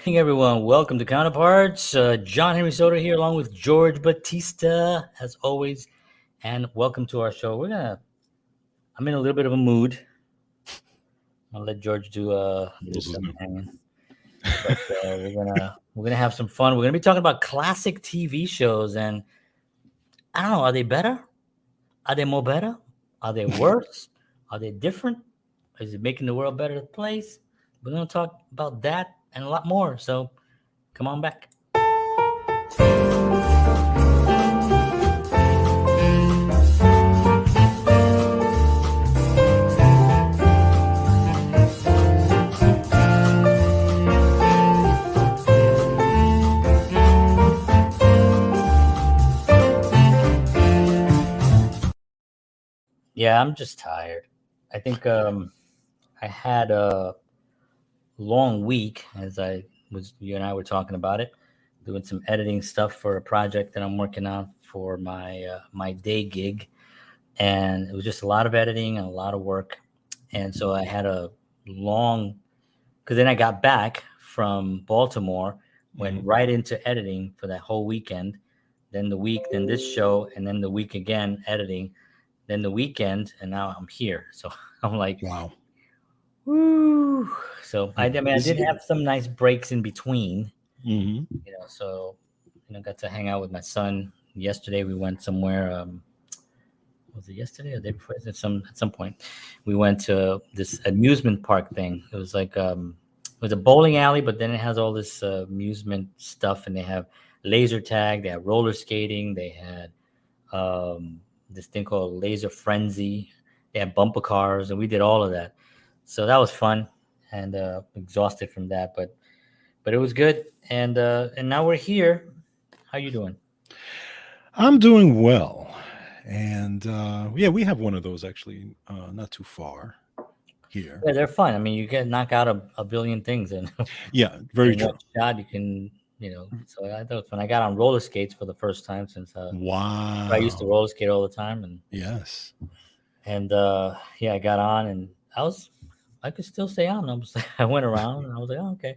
Hey everyone, welcome to Counterparts. John Henry Soder here, along with George Batista, as always, and welcome to our show. I'm in a little bit of a mood. I'll let George do some hanging, but we're gonna have some fun. We're gonna be talking about classic TV shows, and I don't know, are they better? Are they more better? Are they worse? Are they different? Is it making the world a better place? We're gonna talk about that and a lot more. So come on back. Yeah, I'm just tired. I think I had a long week, as you and I were talking about it, doing some editing stuff for a project that I'm working on for my day gig, and it was just a lot of editing and a lot of work, and so I had a long, because then I got back from Baltimore, went right into editing for that whole weekend, then the week, then this show, and then the week again editing, then the weekend, and now I'm here. So I'm like, Wow. woo. So I mean, I did Busy. have some nice breaks in between, Mm-hmm. So got to hang out with my son yesterday. We went somewhere. Was it yesterday or the day before? At some point, we went to this amusement park thing. It was like it was a bowling alley, but then it has all this amusement stuff, and they have laser tag, they have roller skating, they had this thing called Laser Frenzy. They had bumper cars, and we did all of that. So that was fun, and exhausted from that, but it was good. And now we're here. How you doing? I'm doing well. And yeah, we have one of those actually not too far here. Yeah, they're fun. I mean, you can knock out a billion things in Yeah, very in one true. shot. You can, So I thought it was fun. I got on roller skates for the first time since I used to Wow. roller skate all the time, Yes. and yeah, I got on, and I could still stay on. I went around, and I was like, oh, okay.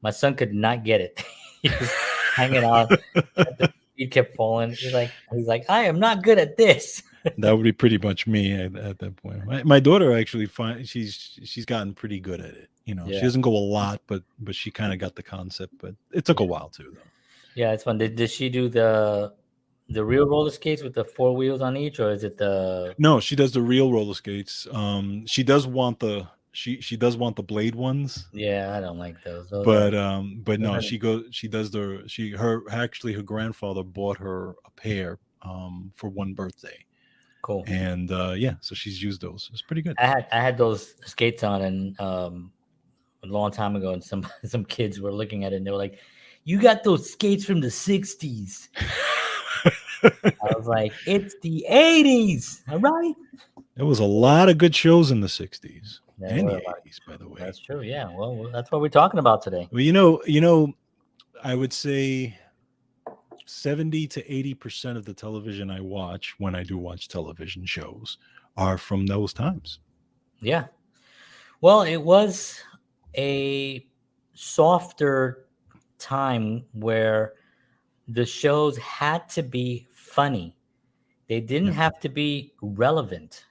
My son could not get it. He was hanging on. The speed kept falling. He's like, I am not good at this. That would be pretty much me at that point. My daughter actually she's gotten pretty good at it. She Yeah, doesn't go a lot, but she kind of got the concept. But it took yeah, a while too, though. yeah. It's fun. Did she do the real roller skates with the four wheels on each, or is it the? No, she does the real roller skates. She does want she does want the blade ones, Yeah, I don't like those. but Those no, are she does her grandfather bought her a pair for one birthday. cool. And yeah, so she's used those. It's pretty good. I had those skates on, and a long time ago, and some some kids were looking at it, and they were like, "You got those skates from the '60s." I was like, "It's the '80s, all right." There was a lot of good shows in the 60s There and were the a lot. 80s, by the way. That's true. Yeah. Well, that's what we're talking about today. Well, I would say 70 to 80% of the television I watch, when I do watch television shows, are from those times. Yeah. Well, it was a softer time where the shows had to be funny. They didn't Yeah. have to be relevant.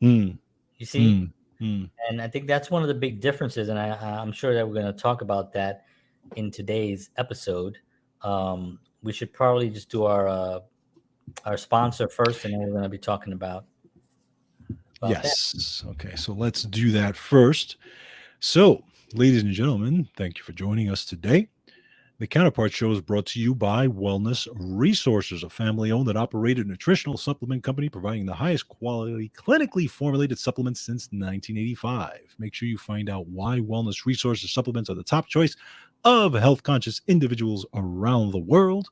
Mm, You see? mm, mm. And I think that's one of the big differences. And I'm sure that we're going to talk about that in today's episode. We should probably just do our sponsor first, and then we're going to be talking about that. Yes. Okay. So let's do that first. So, ladies and gentlemen, thank you for joining us today. The Counterpart Show is brought to you by Wellness Resources, a family owned and operated nutritional supplement company providing the highest quality, clinically formulated supplements since 1985. Make sure you find out why Wellness Resources supplements are the top choice of health conscious individuals around the world.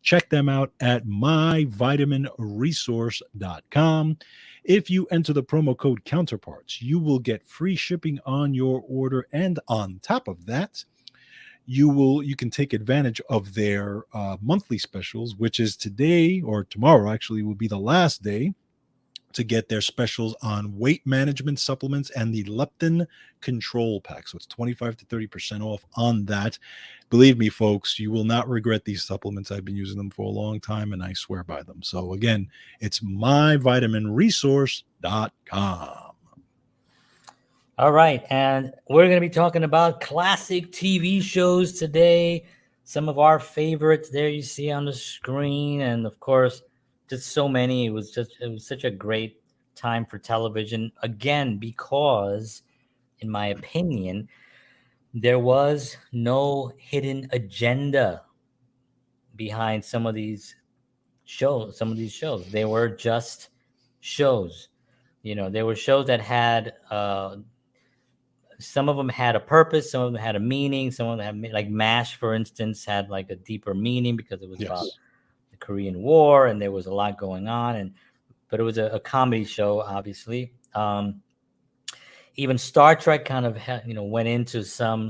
Check them out at myvitaminresource.com. If you enter the promo code Counterparts, you will get free shipping on your order. And on top of that, you can take advantage of their monthly specials, which is today or tomorrow actually will be the last day to get their specials on weight management supplements and the leptin control pack. So it's 25 to 30% off on that. Believe me, folks, you will not regret these supplements. I've been using them for a long time and I swear by them. So again, it's myvitaminresource.com. All right, and we're going to be talking about classic TV shows today. Some of our favorites there you see on the screen, and of course, just so many. It was such a great time for television again because, in my opinion, there was no hidden agenda behind some of these shows. They were just shows. There were shows that had some of them had a purpose, some of them had a meaning, some of them had, like MASH, for instance, had like a deeper meaning because it was about the Korean War and there was a lot going on. But it was a comedy show, obviously. Even Star Trek kind of went into some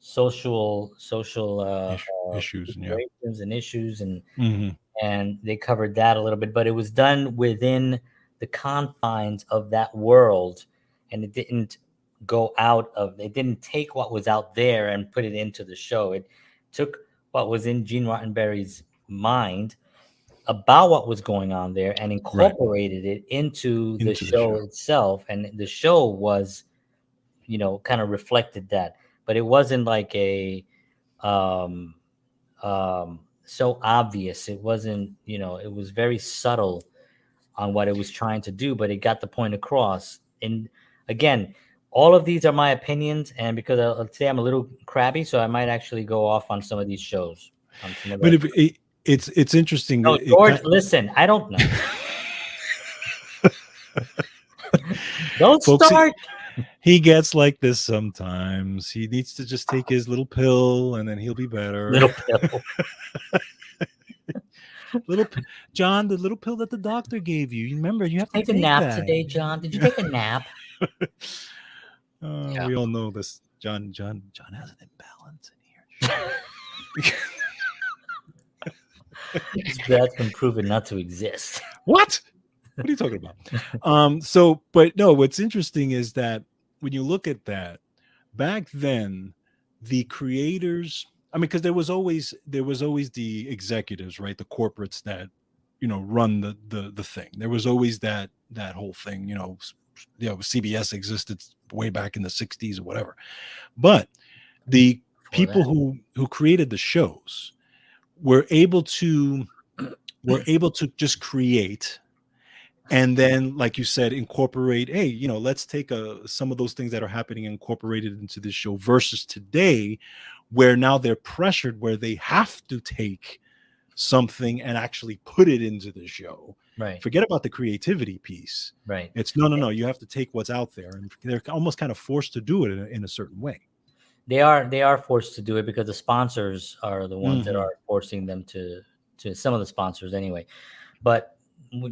social issues, situations and issues, Mm-hmm. and they covered that a little bit, but it was done within the confines of that world, and it didn't it didn't take what was out there and put it into the show. It took what was in Gene Roddenberry's mind about what was going on there and incorporated it into the show itself, and the show was kind of reflected that, but it wasn't like a so obvious. It wasn't, it was very subtle on what it was trying to do, but it got the point across. And again, all of these are my opinions, and because I'll say I'm a little crabby, so I might actually go off on some of these shows. But it's interesting. No, George, listen, I don't know. Don't Folks, start. He gets like this sometimes. He needs to just take his little pill, and then he'll be better. Little pill. John, the little pill that the doctor gave you. You remember, you have to take a nap today, John. Did you take a nap? Yeah. We all know this. John has an imbalance in here. That's been proven not to exist. What are you talking about? But no, what's interesting is that when you look at that, back then, the creators, because there was always the executives, right? The corporates that, run the thing. There was always that whole thing, CBS existed way back in the 60s or whatever. But the people who created the shows were able to just create, and then, like you said, incorporate, hey, let's take some of those things that are happening incorporated into this show, versus today where now they're pressured, where they have to take something and actually put it into the show. Right. Forget about the creativity piece. Right. It's no. You have to take what's out there, and they're almost kind of forced to do it in a certain way. They are forced to do it because the sponsors are the ones that are forcing them to some of the sponsors anyway. But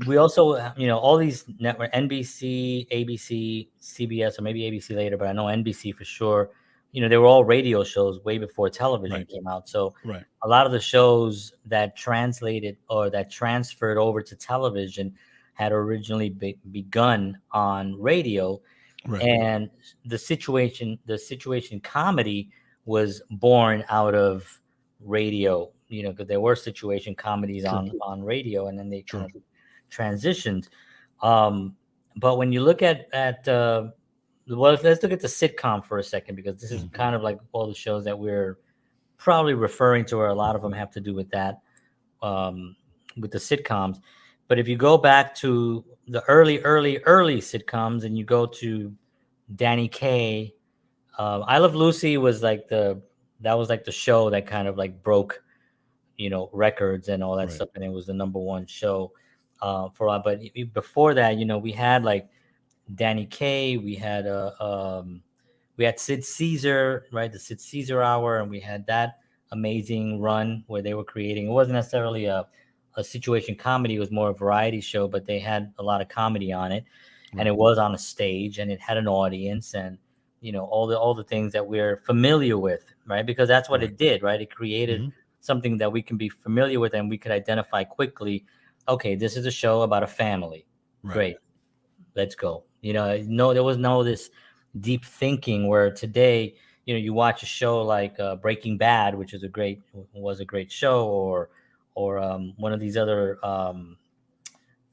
we also, all these network, NBC, ABC, CBS, or maybe ABC later, but I know NBC for sure. They were all radio shows way before television came out. So a lot of the shows that translated or that transferred over to television had originally begun on radio. Right. And the situation comedy was born out of radio, because there were situation comedies on radio, and then they kind of transitioned. But when you look at let's look at the sitcom for a second, because this is kind of like all the shows that we're probably referring to, or a lot of them have to do with that, with the sitcoms. But if you go back to the early sitcoms, and you go to Danny Kaye, I Love Lucy was like the show that kind of like broke, records and all that stuff, and it was the number one show for a while. But before that, we had like Danny Kaye, we had Sid Caesar, right? The Sid Caesar Hour, and we had that amazing run where they were creating. It wasn't necessarily a situation comedy; it was more a variety show, but they had a lot of comedy on it, and it was on a stage, and it had an audience, and all the things that we're familiar with, right? Because that's what it did, right? It created something that we can be familiar with, and we could identify quickly. Okay, this is a show about a family. Right. Great, let's go. No, there was no this deep thinking where today, you watch a show like Breaking Bad, which was a great show, or one of these other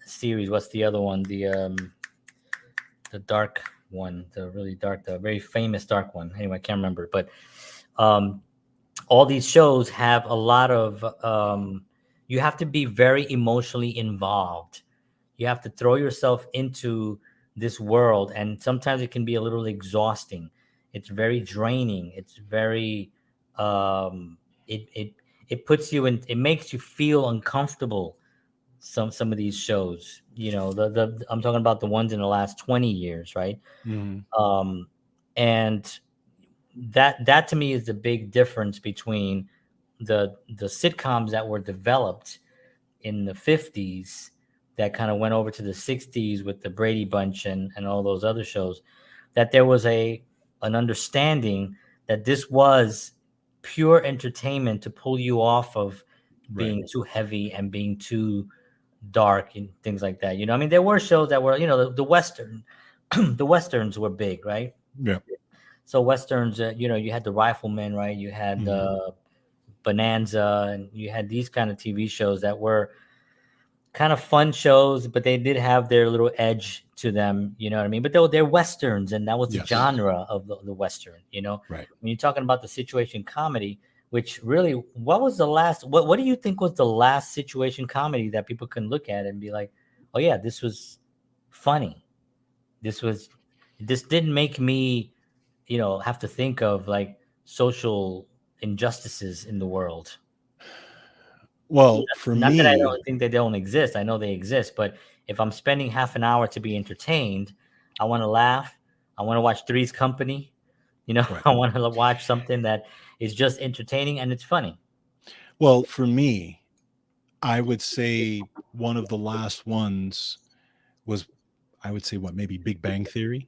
series. What's the other one? The dark one, the really dark, the very famous dark one. Anyway, I can't remember, but um, all these shows have a lot of you have to be very emotionally involved. You have to throw yourself into this world, and sometimes it can be a little exhausting. It's very draining. It's very it puts you in, it makes you feel uncomfortable. Some of these shows, the I'm talking about the ones in the last 20 years, right? Hmm. um and that to me is the big difference between the sitcoms that were developed in the 50s, that kind of went over to the 60s with the Brady Bunch and all those other shows, that there was an understanding that this was pure entertainment to pull you off of Right. being too heavy and being too dark and things like that. I mean, there were shows that were, the Western, the Westerns were big, right? Yeah. So Westerns, you had the Rifleman, right? You had Hmm. Bonanza, and you had these kind of TV shows that were kind of fun shows, but they did have their little edge to them. You know what I mean? But they're Westerns, and that was the Yes. genre of the Western. Right. When you're talking about the situation comedy, which really, what was the last, what do you think was the last situation comedy that people can look at and be like, oh yeah, this was funny. This was, this didn't make me, have to think of like social injustices in the world. Well, for Not that I me, don't think they don't exist. I know they exist, but if I'm spending half an hour to be entertained, I want to laugh. I want to watch Three's Company. right. I want to watch something that is just entertaining and it's funny. Well, for me, I would say one of the last ones was, I would say, what, maybe Big Bang Theory.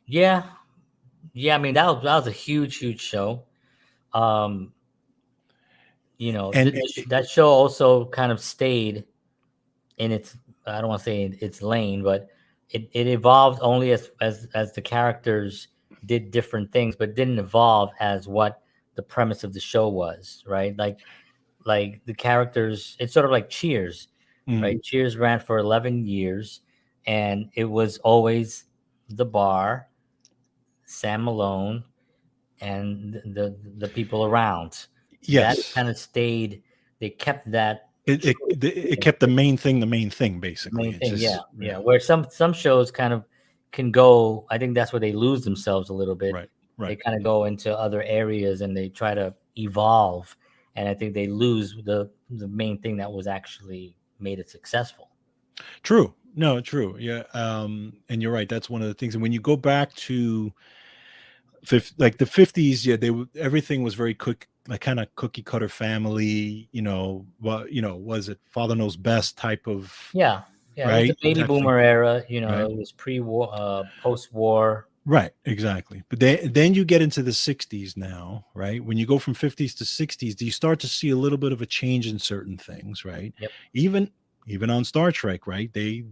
Yeah, yeah. I mean, that was a huge, huge show. Um, And that show also kind of stayed in its, I don't want to say in its lane, but it evolved only as the characters did different things, but didn't evolve as what the premise of the show was, right? Like the characters, it's sort of like Cheers, mm, right? Cheers ran for 11 years, and it was always the bar, Sam Malone, and the people around. That yes, kind of stayed. They kept that it true. kept the main thing basically. Main It thing, yeah, just, yeah. yeah, Where some shows kind of can go, I think that's where they lose themselves a little bit. right, They right. kind of go into other areas and they try to evolve, and I think they lose the main thing that was actually made it successful. True. No, true. Yeah. And you're right. That's one of the things. And when you go back to like the 50s, yeah, everything was very quick, like kind of cookie cutter family, what, was it father knows best type of, Yeah, yeah. It was the right? baby Type thing, boomer era. right? It was pre-war, post-war. Right, exactly. But then you get into the 60s now, right? When you go from 50s to 60s, do you start to see a little bit of a change in certain things, right? Yep. Even even on Star Trek, right? They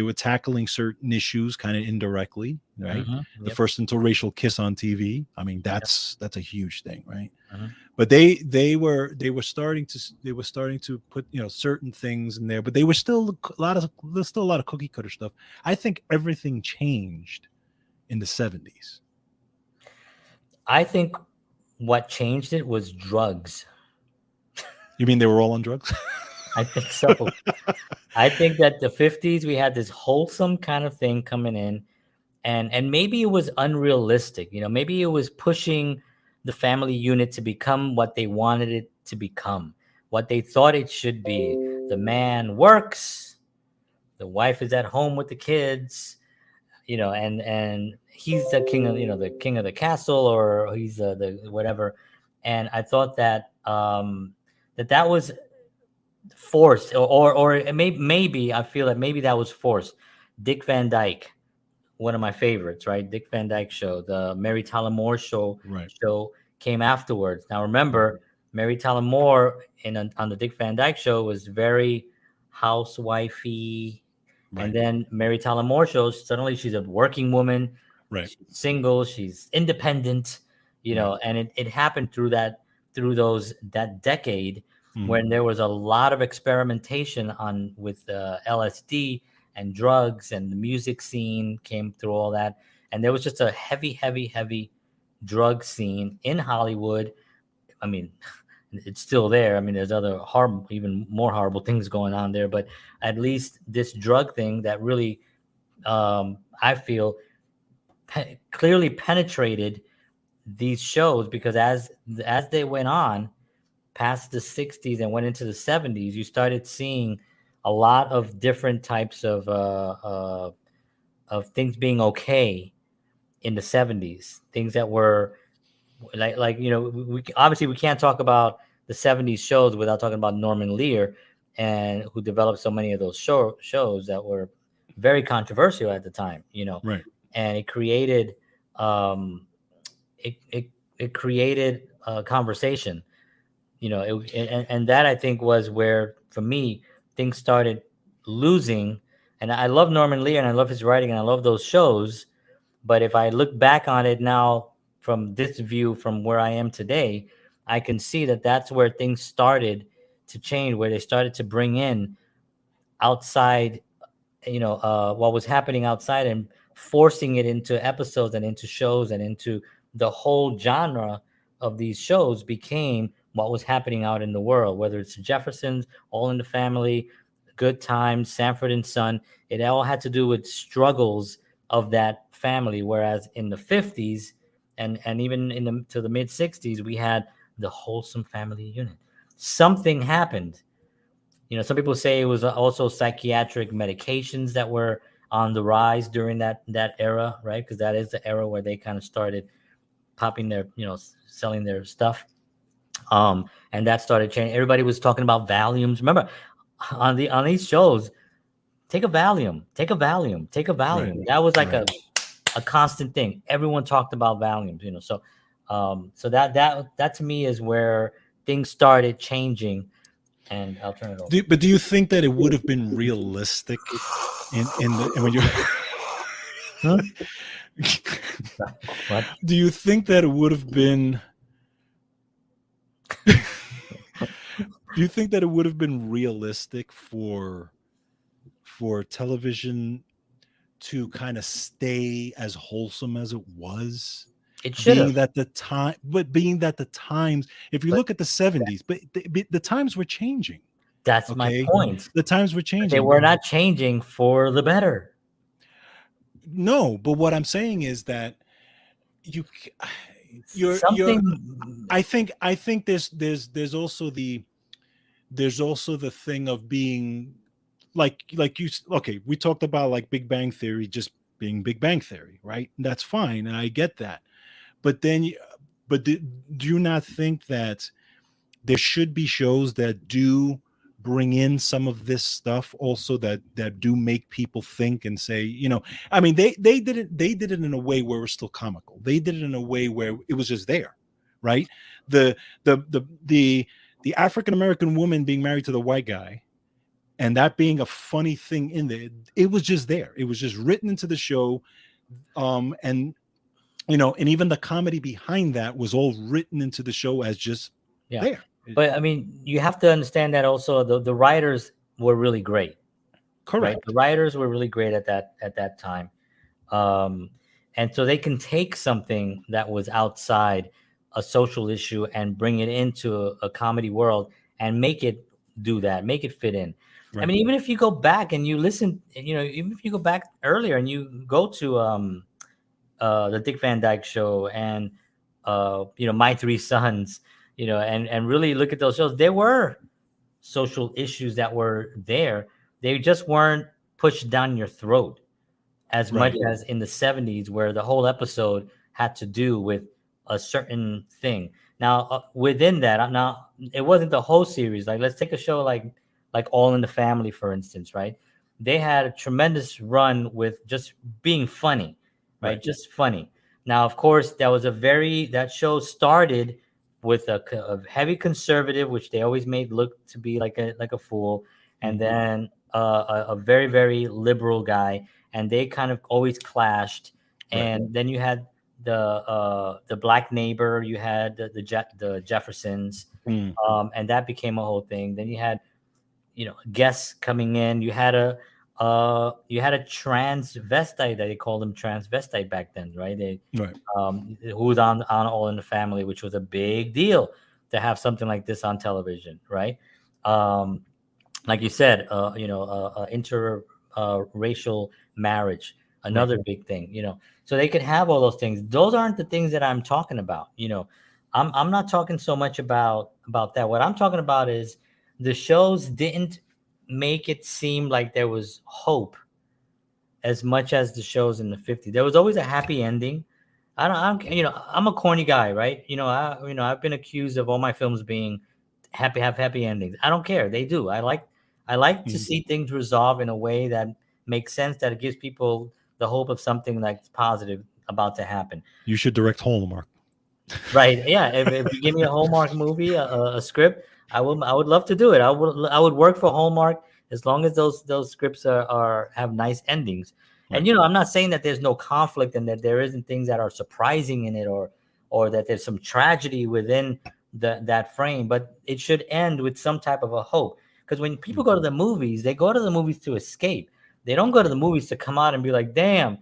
were tackling certain issues kind of indirectly, right? The Yep. first interracial kiss on TV. I mean, Yep. that's a huge thing, right? hmm But they were starting to put, certain things in there, but they were still a lot of there's still a lot of cookie cutter stuff. I think everything changed in the 70s. I think what changed it was drugs. You mean they were all on drugs? I think so. I think that the 50s we had this wholesome kind of thing coming in, and maybe it was unrealistic. Maybe it was pushing the family unit to become what they wanted it to become, what they thought it should be. The man works, the wife is at home with the kids, and he's the king of, the king of the castle, or he's the whatever. And I thought that that was forced, or maybe I feel that maybe that was forced. Dick Van Dyke, one of my favorites, right? Dick Van Dyke Show, the Mary Tyler Moore Right. show came afterwards. Now Mhm. remember, Mary Tyler Moore on the Dick Van Dyke Show was very housewifey, And Right. then Mary Tyler Moore shows suddenly she's a working woman, Right. she's single, she's independent, Right. and it happened through those that decade Mhm. when there was a lot of experimentation on with LSD and drugs, and the music scene came through all that, and there was just a heavy drug scene in Hollywood. I mean, it's still there. I mean, there's other horrible, even more horrible things going on there, but at least this drug thing that really, I feel, clearly penetrated these shows, because as they went on past the 60s and went into the 70s, you started seeing a lot of different types of things being okay in the 70s, things that were like we obviously we can't talk about the 70s shows without talking about Norman Lear, and who developed so many of those shows that were very controversial at the time, Right. and it created um it it, it created a conversation, and that I think was where for me things started losing. And I love Norman Lear and I love his writing and I love those shows, but if I look back on it now from this view, from where I am today, I can see that that's where things started to change, where they started to bring in outside, what was happening outside, and forcing it into episodes and into shows and into the whole genre of these shows became what was happening out in the world, whether it's Jeffersons, All in the Family, Good Times, Sanford and Son. It all had to do with struggles of that family. Whereas in the 50s and even in the to the mid 60s, we had the wholesome family unit. Something happened. Some people say it was also psychiatric medications that were on the rise during that era, right? Because that is the era where they kind of started popping their, selling their stuff. And that started changing. Everybody was talking about Valiums. Remember, on these shows, take a Valium, take a Valium, take a Right. Valium. That was like Right. a constant thing. Everyone talked about Valiums, so that to me is where things started changing. And I'll turn it over. But do you think that it would have been realistic in the and when you Huh? What? do you think that it would have been do you think that it would have been realistic for television to kind of stay as wholesome as it was, It should being have, that the time but being that the times, if you but look at the 70s, but the times were changing. that's my Okay, point. the times were But they changing. were not changing for the better. No, but what I'm saying is that you you're Something, I think there's also the thing of being like okay, we talked about like Big Bang Theory just being Big Bang Theory, right? That's fine, and I get that. But then but do you not think that there should be shows that do bring in some of this stuff also, that do make people think and say, I mean, they did it in a way where it was still comical. They did it in a way where it was just there, right? The the African American woman being married to the white guy, and that being a funny thing in there, it was just there. It was just written into the show. And and even the comedy behind that was all written into the show as just yeah. there. But I mean, you have to understand that also the writers were really great, right? The Correct. writers were really great at that time. um, and so they can take something that was outside a social issue and bring it into a comedy world and make it do that, make it fit in. I Right. mean, even if you go back and you listen, even if you go back earlier and you go to the Dick Van Dyke Show and My Three Sons, and really look at those shows, there were social issues that were there. They just weren't pushed down your throat as much Right. as in the 70s, where the whole episode had to do with a certain thing. Now, within that, now it wasn't the whole series. Like, let's take a show like All in the Family, for instance, right? They had a tremendous run with just being funny, right? Right. Just funny. Now, of course, that show started with a heavy conservative, which they always made look to be like a fool, and Mhm. then a very very liberal guy, and they kind of always clashed. Right. And then you had the black neighbor, you had the Jeffersons, Mm, and that became a whole thing. Then you had guests coming in. You had a transvestite, that they called them transvestite back then, right? They right. who was on All in the Family, which was a big deal to have something like this on television, right? Um, like you said, inter racial marriage, Right. another big thing. So they could have all those things. Those aren't the things that I'm talking about. I'm not talking so much about that. What I'm talking about is the shows didn't make it seem like there was hope as much as the shows in the 50s. There was always a happy ending. I'm a corny guy, right? I've been accused of all my films being have happy endings. I don't care. They do. I like to Mm. see things resolve in a way that makes sense, that it gives people the hope of something like positive about to happen. You should direct Hallmark. Right. Yeah. If you give me a Hallmark movie, a script, I would love to do it. I would work for Hallmark as long as those scripts are have nice endings. And Right. I'm not saying that there's no conflict and that there isn't things that are surprising in it, or that there's some tragedy within that frame, but it should end with some type of a hope. Because when people Mm. go to the movies, they go to the movies to escape. They don't go to Right. the movies to come out and be like, damn,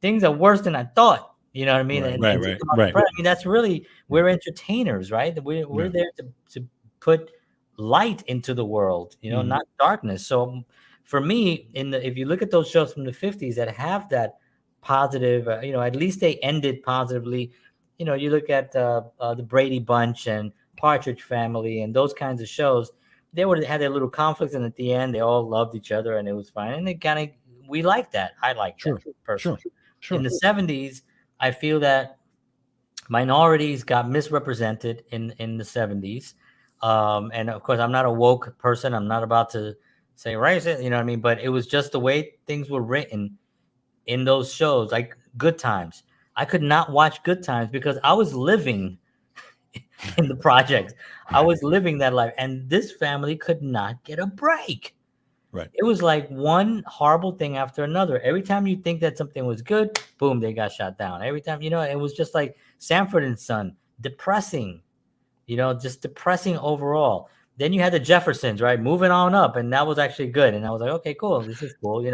things are worse than I thought. You know what I mean? Right. And Right. to Right. come out Right. depressed. I mean, that's really, Right. we're entertainers, right? We're Yeah. there to put light into the world, Hmm. not darkness. So for me, if you look at those shows from the 50s that have that positive, at least they ended positively. You look at the Brady Bunch and Partridge Family and those kinds of shows. They would had their little conflicts, and at the end, they all loved each other, and it was fine. And it kind of we like that. I like that Sure. Sure. personally. In Sure. the 70s, I feel that minorities got misrepresented in the 70s. And of course, I'm not a woke person. I'm not about to say racist, you know what I mean? But it was just the way things were written in those shows, like Good Times. I could not watch Good Times because I was living in the projects. I was living that life, and this family could not get a break. Right. It was like one horrible thing after another. Every time you think that something was good, boom, they got shot down. Every time, it was just like Sanford and Son, depressing, just depressing overall. Then you had the Jeffersons, right? Moving on up, and that was actually good. And I was like, okay, cool, this is cool.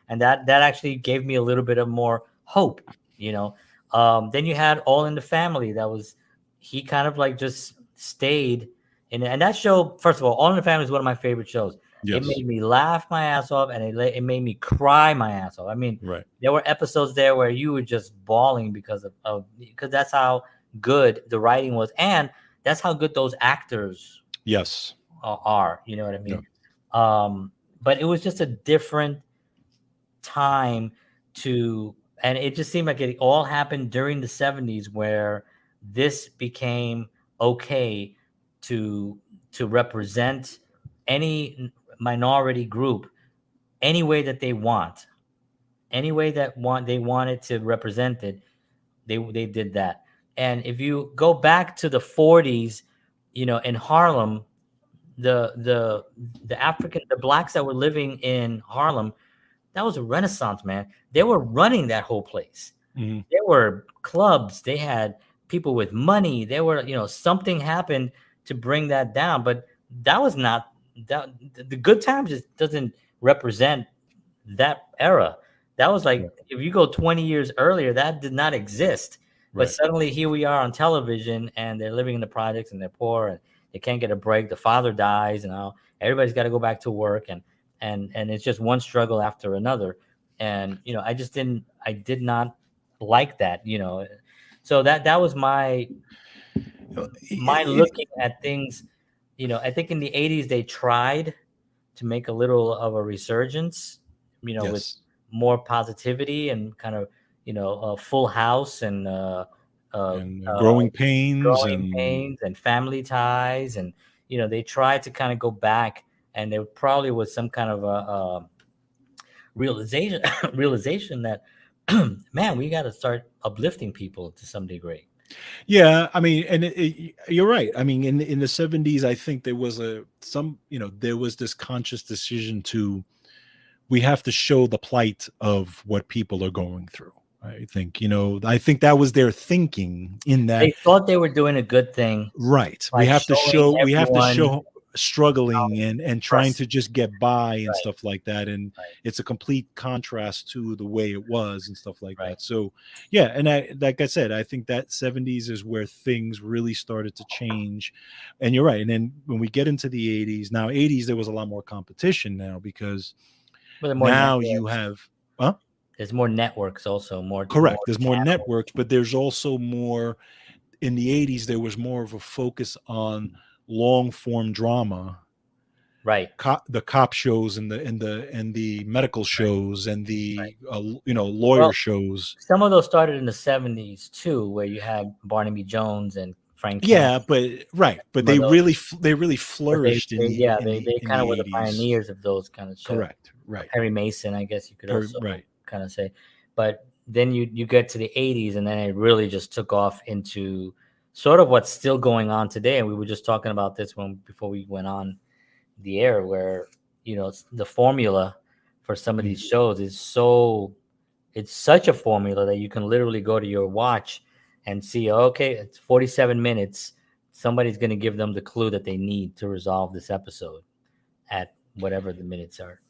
And that actually gave me a little bit of more hope, you know. Then you had All in the Family. He kind of like just stayed, and that show. First of all in the Family is one of my favorite shows. It Yes. made me laugh my ass off, and it made me cry my ass off. I mean, Right. there were episodes there where you were just bawling because that's how good the writing was, and that's how good those actors Yes. are. You know what I Yeah. mean? But it was just a different time and it just seemed like it all happened during the 70s where this became okay to represent any minority group any way that they want, any way that they wanted to represent it. They did that. And if you go back to the 40s, in Harlem, the the blacks that were living in Harlem, that was a renaissance, man. They were running that whole place. Hmm. There were clubs, they had people with money. There were, something happened to bring that down, but that was not that the Good Times just doesn't represent that era. That was Right. like if you go 20 years earlier, that did not exist. But Right. suddenly here we are on television, and they're living in the projects, and they're poor, and they can't get a break. The father dies, and now everybody's got to go back to work, and it's just one struggle after another. And I did not like that. So that was my looking at things. I think in the 80s they tried to make a little of a resurgence, with Yes. more positivity and kind of, a Full House and And growing pains Growing and Pains and Family Ties, and they tried to kind of go back, and there probably was some kind of a realization realization that man, we got to start uplifting people to some degree. yeah, I mean, and you're right. I mean, in the 70s, I think there was there was this conscious decision to we have to show the plight of what people are going through. I think, I think that was their thinking in that. They thought they were doing a good thing Right. by showing We have to everyone show struggling and trying press. to just get by and Right, stuff like that. And right, it's a complete contrast to the way it was and stuff like right. that. So yeah, and like I said, I think that 70s is where things really started to change. And you're right. And then when we get into the 80s, now 80s there was a lot more competition now because But there are more now you networks. have huh? There's more networks also, more Correct. There's more channels. networks, but there's also more in the 80s there was more of a focus on long form drama, Right, the cop shows and the medical right, shows and right. the lawyer Well, shows. some of those started in the 70s too, where you had Barnaby Jones and Frank County. Yeah, but right, but Some of those, they really but flourished they yeah, they in kind of the were the 80s. pioneers of those kind of shows. Correct. Right. Perry Mason, I guess you could also Right. kind of say. But then you get to the 80s, and then it really just took off into sort of what's still going on today. And we were just talking about this before we went on the air, where the formula for some of Mm. these shows is it's such a formula that you can literally go to your watch and see, okay, it's 47 minutes. Somebody's going to give them the clue that they need to resolve this episode at whatever the minutes are.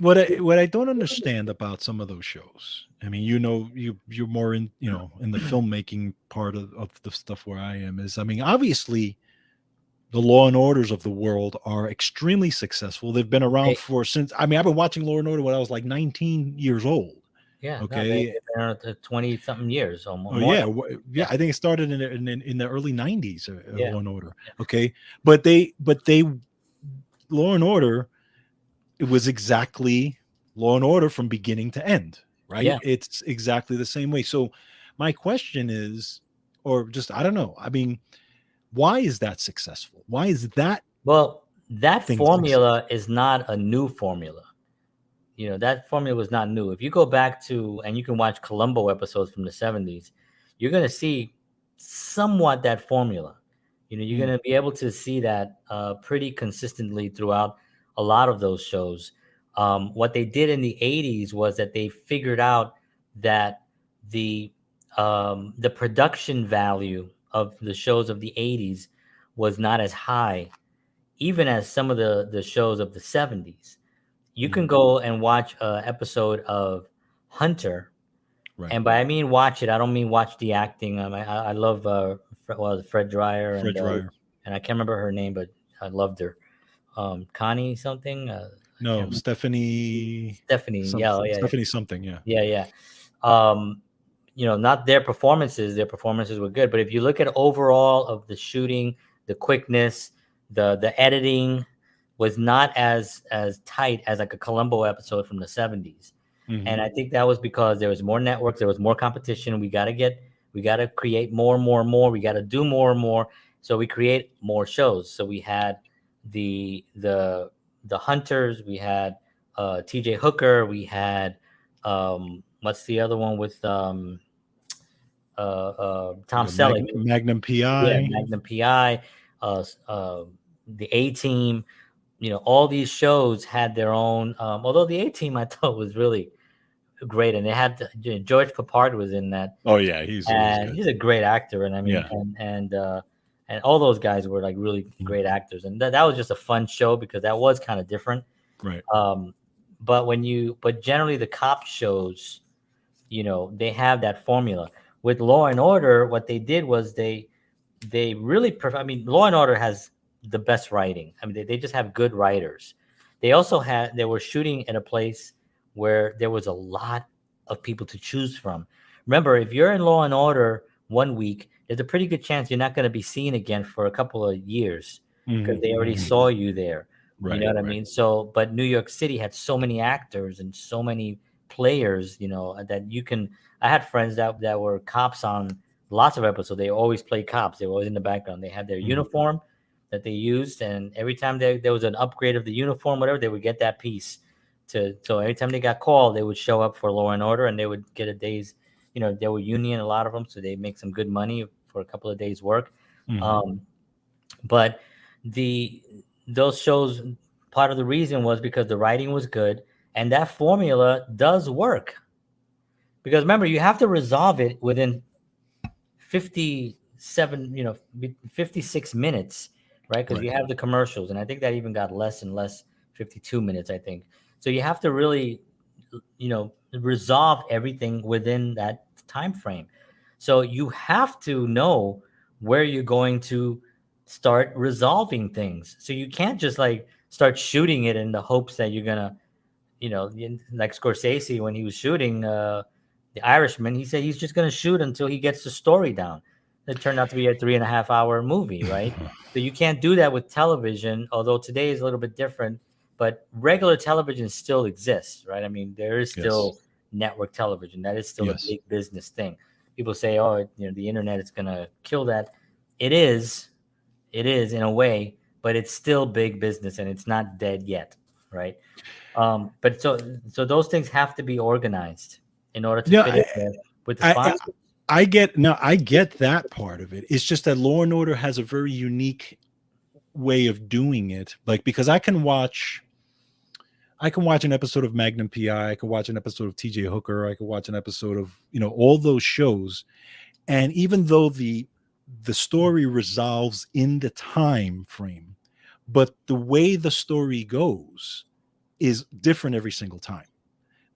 What I don't understand about some of those shows, I mean, you're more in in the filmmaking part of the stuff where I am is, I mean, obviously the Law and Orders of the world are extremely successful. They've been around They, for since, I mean, I've been watching Law and Order when I was like 19 years old. yeah, no, Okay. they've been around 20 something years or Oh more yeah, than. yeah. I think it started in the early '90s. Yeah, Law and Order. yeah, Okay, but they Law and Order, it was exactly Law and Order from beginning to end. Right, yeah. it's exactly the same way. So my question is, or just I don't know. I mean, why is that successful? Why is that Well, that thing successful? formula is not a new formula. That formula was not new. If you go back to and you can watch Columbo episodes from the 70s, you're going to see somewhat that formula. You're Mm, going to be able to see that pretty consistently throughout a lot of those shows. What they did in the 80s was that they figured out that the the production value of the shows of the 80s was not as high, even as some of the shows of the 70s. You can mm, go and watch an episode of Hunter, right, and by I mean watch it, I don't mean watch the acting. I love Fred Dreyer Fred Dryer. and I can't remember her name, but I loved her. Connie something. I can't No, remember. Stephanie, Stephanie. Yeah, oh, yeah, Stephanie something. Yeah. yeah, yeah. Um, not their performances. Their performances were good, but if you look at overall of the shooting, the quickness, the editing was not as tight as like a Columbo episode from the 70s. Hmm. And I think that was because there was more networks, there was more competition. We got to create more and more and more. We got to do more and more. So we create more shows. So we had the the the Hunters, we had TJ Hooker, we had what's the other one with Tom Selleck? Magnum Yeah, PI. Magnum PI, the A Team. All these shows had their own. Although the A Team I thought was really great, and they had George Papard was in that, Oh yeah, he's and good. he's a great actor. And I mean, Yeah. and all those guys were like really Mm, great actors, and that was just a fun show because that was kind of different. right. Um, but generally the cop shows, they have that formula. With Law and Order, what they did was they really I mean, Law and Order has the best writing. I mean, they just have good writers. They were shooting in a place where there was a lot of people to choose from. Remember, if you're in Law and Order one week, there's a pretty good chance you're not going to be seen again for a couple of years because Hmm. they already Hmm. saw you there. You know Right. what I Right. mean? So, but New York City had so many actors and so many players, that you can. I had friends that were cops on lots of episodes. They always play cops. They were always in the background. They had their Hmm. uniform that they used, and every time there was an upgrade of the uniform, whatever, they would get that piece. So every time they got called, they would show up for Law and Order, and they would get a day's. They were union, a lot of them, so they make some good money for a couple of days' work. Hmm. Um, but the those shows, part of the reason was because the writing was good and that formula does work because remember you have to resolve it within 57, 56 minutes, right? Because Right. you have the commercials, and I think that even got less and less, 52 minutes, I think. So you have to really, resolve everything within that time frame. So you have to know where you're going to start resolving things. So you can't just like start shooting it in the hopes that you're gonna, like Scorsese when he was shooting The Irishman, he said he's just going to shoot until he gets the story down. It turned out to be a 3.5 hour movie, right? So you can't do that with television, although today is a little bit different. But regular television still exists, right? I mean, there is Yes. still network television. That is still a Yes. big business thing. People say, "Oh, the internet is going to kill that." It is, it is in a way, but it's still big business and it's not dead yet, right? But so those things have to be organized in order to Yeah. fit in there with the I sponsors. I get no, I get that part of it. It's just that Law and Order has a very unique way of doing it. Like because I can watch an episode of Magnum PI, I can watch an episode of TJ Hooker, I can watch an episode of, all those shows. And even though the story resolves in the time frame, but the way the story goes is different every single time,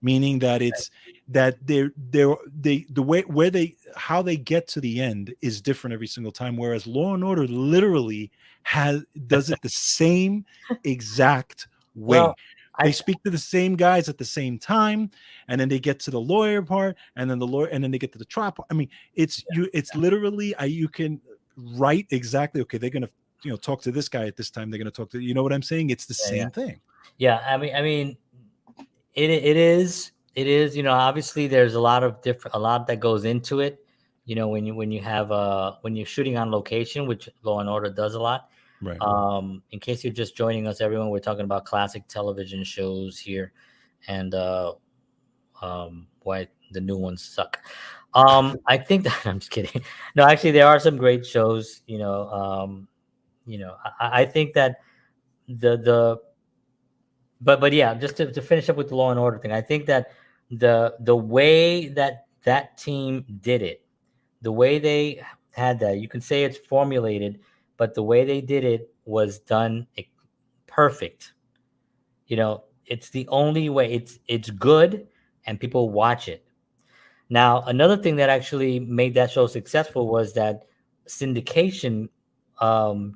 meaning that it's that they the way where they how they get to the end is different every single time, whereas Law and Order literally has does it the same exact way. Well, They I speak to the same guys at the same time, and then they get to the lawyer part, and then the lawyer, and then they get to the trial part. I mean, it's literally you can write exactly, okay, they're gonna talk to this guy at this time, they're gonna talk to, what I'm saying, it's the yeah, yeah, same thing. yeah. I mean, it is. Obviously, there's a lot that goes into it. When you have when you're shooting on location, which Law and Order does a lot. Right. In case you're just joining us, everyone, we're talking about classic television shows here, and why the new ones suck. I think that I'm just kidding. No, actually, there are some great shows. I think that the but yeah, just to finish up with the Law and Order thing, I think that the way that team did it, the way they had that, you can say it's formulated, but the way they did it was done perfect. It's the only way. It's good, and people watch it. Now, another thing that actually made that show successful was that syndication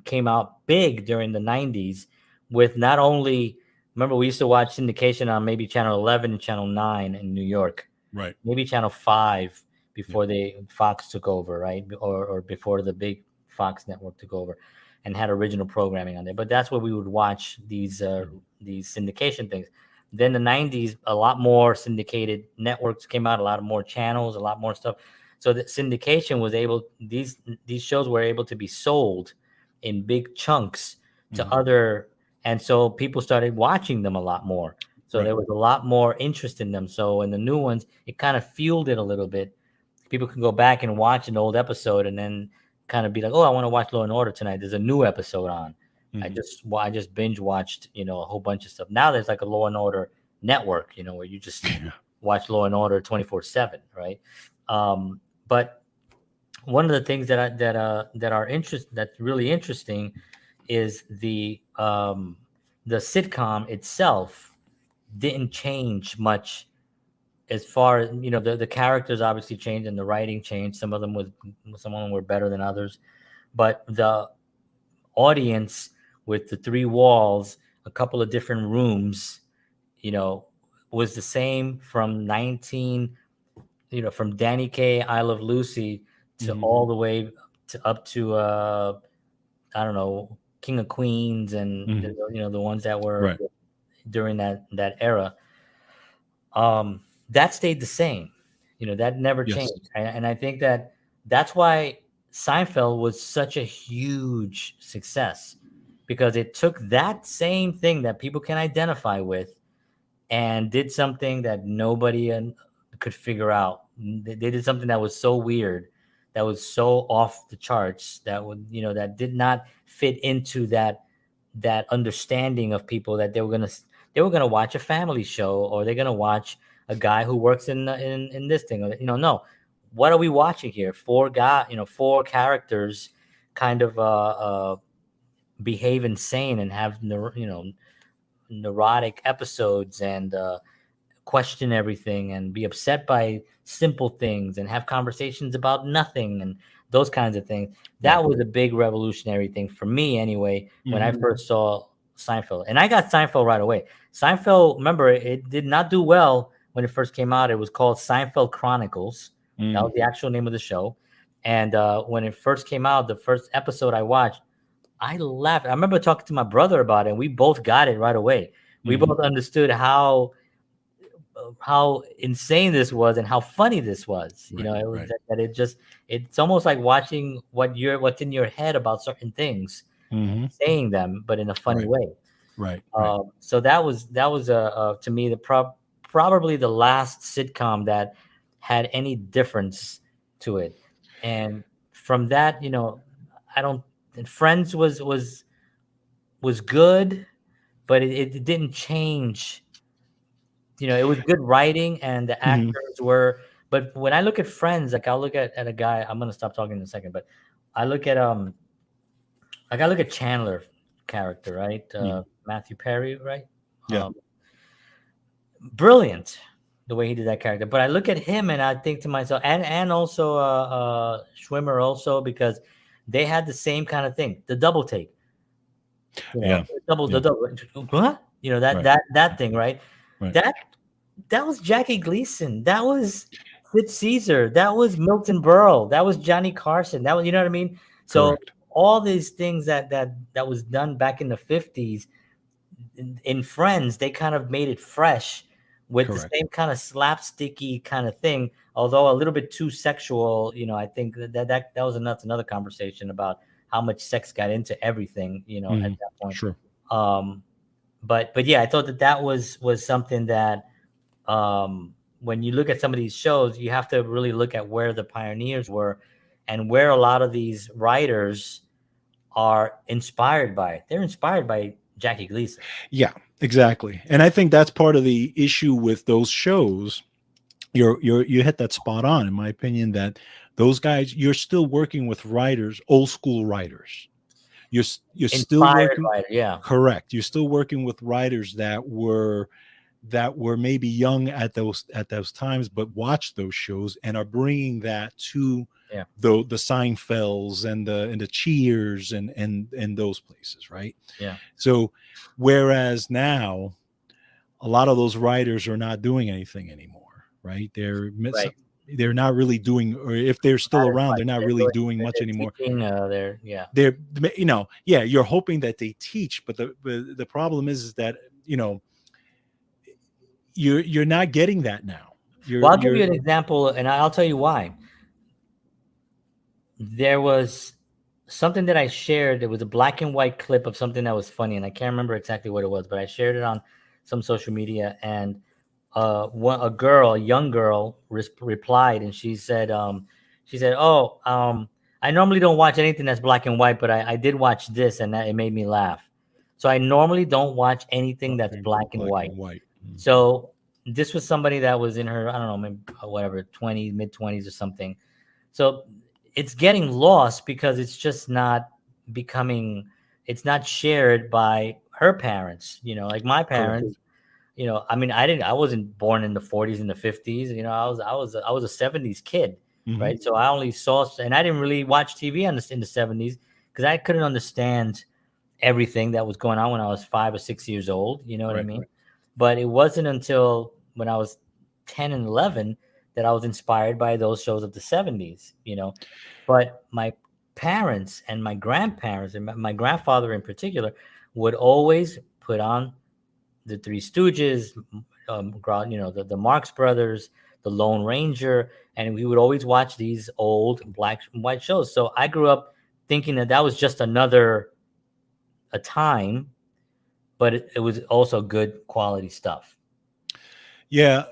came out big during the 90s with not only, remember, we used to watch syndication on maybe Channel 11 and Channel 9 in New York, Right. maybe Channel 5 Yeah. before Fox took over, right? Or before the big Fox network took over and had original programming on there. But that's where we would watch these syndication things. Then the 90s, a lot more syndicated networks came out, a lot of more channels, a lot more stuff. So the syndication was able, these shows were able to be sold in big chunks to Mhm. other, and so people started watching them a lot more. So Right. there was a lot more interest in them. So in the new ones, it kind of fueled it a little bit. People can go back and watch an old episode and then kind of be like, "Oh, I want to watch Law and Order tonight. There's a new episode on." Mhm. I just binge watched, a whole bunch of stuff. Now there's like a Law and Order network, where you just Yeah. watch Law and Order 24/7, right? But one of the things that's really interesting is the sitcom itself didn't change much as far as the characters obviously changed and the writing changed. Some of them were better than others, but the audience with the three walls, a couple of different rooms, you know, was the same from 19, from Danny Kaye, I Love Lucy, to Mhm. all the way to up to I don't know, King of Queens, and Mhm. the ones that were Right. during that era. That stayed the same. That never Yes. changed, and I think that's why Seinfeld was such a huge success, because it took that same thing that people can identify with and did something that nobody could figure out. They did something that was so weird, that was so off the charts, that did not fit into that understanding of people, that they were gonna They were going to watch a family show, or they're going to watch a guy who works in this thing, or no, what are we watching here? Four characters kind of behave insane and have neurotic episodes, and question everything and be upset by simple things and have conversations about nothing and those kinds of things. Right. That was a big revolutionary thing for me anyway when I Hmm. first saw Seinfeld. And I got Seinfeld right away. Seinfeld, remember, it did not do well when it first came out. It was called Seinfeld Chronicles. That was Hmm. the actual name of the show. And when it first came out, the first episode I watched, I laughed. I remember talking to my brother about it, and we both got it right away. We Hmm. both understood how insane this was and how funny this was. Right. It was Right. that it's almost like watching what's in your head about certain things, Hmm. saying them, but in a funny Right. way. Right. Right. So that was to me probably the last sitcom that had any difference to it. And from that, I don't. And Friends was good, but it didn't change. It was good writing and the Hmm. actors were. But when I look at Friends, like I'll look at a guy. I'm gonna stop talking in a second, but I look at like I look at Chandler character, right? Hmm. Matthew Perry, right? Yeah. Um, Brilliant the way he did that character. But I look at him and I think to myself, and also Schwimmer also, because they had the same kind of thing, the double take, Yeah. the Yeah. double, what? That Right. that thing, right? Right. That that was Jackie Gleason. That was Sid Caesar. That was Milton Berle. That was Johnny Carson. That was, you know what I mean? So Correct. all these things that was done back in the 50s in Friends, they kind of made it fresh with the Correct. same kind of slapsticky kind of thing, although a little bit too sexual. I think that was another conversation about how much sex got into everything, at Hmm. that point. Sure. Um, but yeah, I thought that was something that, when you look at some of these shows, you have to really look at where the pioneers were and where a lot of these writers are inspired by. They're inspired by Jackie Gleason. Yeah. Exactly. And I think that's part of the issue with those shows. You hit that spot on, in my opinion, that those guys, you're still working with writers, old school writers. You're still Inspired working. writer, yeah, Correct. You're still working with writers that were maybe young at those times, but watched those shows and are bringing that to yeah, the Seinfelds and the Cheers and those places, right? yeah. So, whereas now a lot of those writers are not doing anything anymore, right? Right. They're not really doing, or if they're still Not as around, much. they're not They're really doing. doing much They're anymore. teaching. They're yeah. They're, yeah, you're hoping that they teach, but the problem is that you know you're not getting that now. Well, You're I'll give you're you an example, and I'll tell you why. There was something that I shared. It was a black and white clip of something that was funny, and I can't remember exactly what it was, but I shared it on some social media, and a young girl, replied, and she said, "Oh, I normally don't watch anything that's black and white, but I did watch this, and it made me laugh. So I normally don't watch anything that's black and black white." and white. So this was somebody that was in her, I don't know, maybe whatever, 20s, mid 20s or something. So it's getting lost because it's just not becoming, it's not shared by her parents, like my Correct. parents. I mean, I wasn't born in the 40s and the 50s. I was a 70s kid, Hmm. right? So I only saw, and I didn't really watch TV in the 70s because I couldn't understand everything that was going on when I was 5 or 6 years old. You know what I Right. mean? But it wasn't until when I was 10 and 11 that I was inspired by those shows of the 70s. But my parents and my grandparents and my grandfather in particular would always put on the Three Stooges, the Marx Brothers, the Lone Ranger, and we would always watch these old black and white shows. So I grew up thinking that was just another a time, but it was also good quality stuff. Yeah,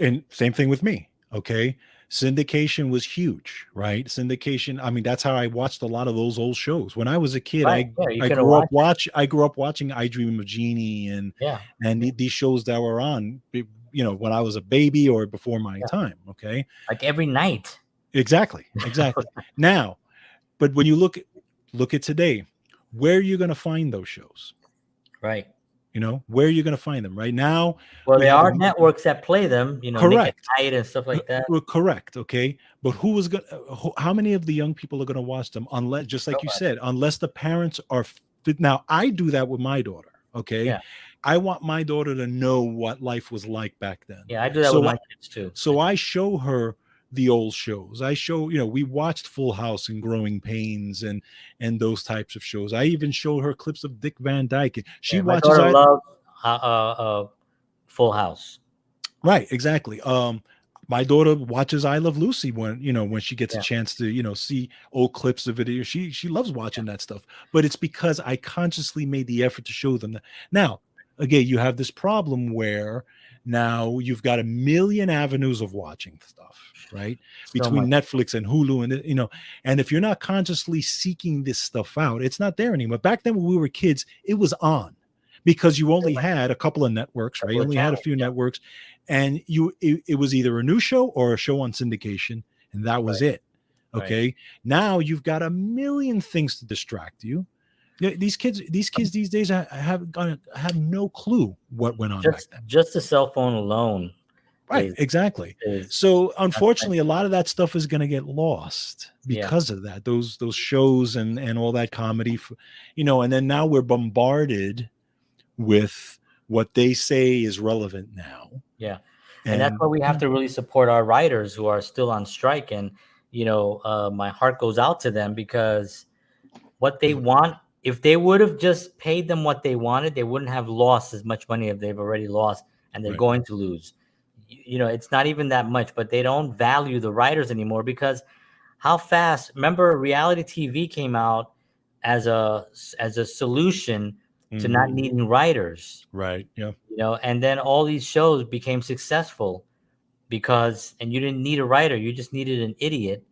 and same thing with me. Okay, Syndication was huge, right? Syndication. I mean, that's how I watched a lot of those old shows. When I was a kid, Right. Yeah, you I could have grew up watched. I grew up watching I Dream of Jeannie Yeah. these shows that were on, when I was a baby or before my Yeah. time. Okay, Like every night. exactly, exactly. Now, but when you look at today, where are you going to find those shows? Right. Where are you going to find them right now? Well, We there have a are networks that play them, Nick at correct. Night and stuff like that. Well, correct. Okay. But who is going to, how many of the young people are going to watch them unless, just like you Nobody. said, unless the parents are fit? Now, I do that with my daughter. Okay. Yeah. I want my daughter to know what life was like back then. Yeah, I do that with So, my kids too. so I show her the old shows. I show, we watched Full House and Growing Pains and those types of shows. I even show her clips of Dick Van Dyke. She Yeah, my watches daughter I loves Full House. Right, exactly. My daughter watches I Love Lucy when she gets a Yeah. chance to, see old clips of it. She loves watching that stuff. But it's because I consciously made the effort to show them that. Now, again, you have this problem where now you've got a million avenues of watching stuff, right? So Between much. Netflix and Hulu and if you're not consciously seeking this stuff out, it's not there anymore. Back then when we were kids, it was on because you only had a couple of networks, right? You Couple of only had a channels. few Yeah. networks, and it was either a new show or a show on syndication, and that was Right. it. Right. Okay. Now you've got a million things to distract you. These kids these days have no clue what went on back then. Just the cell phone alone Right, is exactly. is So unfortunately, a lot of that stuff is going to get lost yeah. because of that. Those shows and all that comedy, and then now we're bombarded with what they say is relevant now. Yeah. And that's And why we have to really support our writers who are still on strike. And, my heart goes out to them because what they want, if they would have just paid them what they wanted, they wouldn't have lost as much money as they've already lost, and they're right, going to lose. It's not even that much, but they don't value the writers anymore because how fast, remember reality TV came out as a solution to not mhm, needing writers, right, yeah, and then all these shows became successful and you didn't need a writer, you just needed an idiot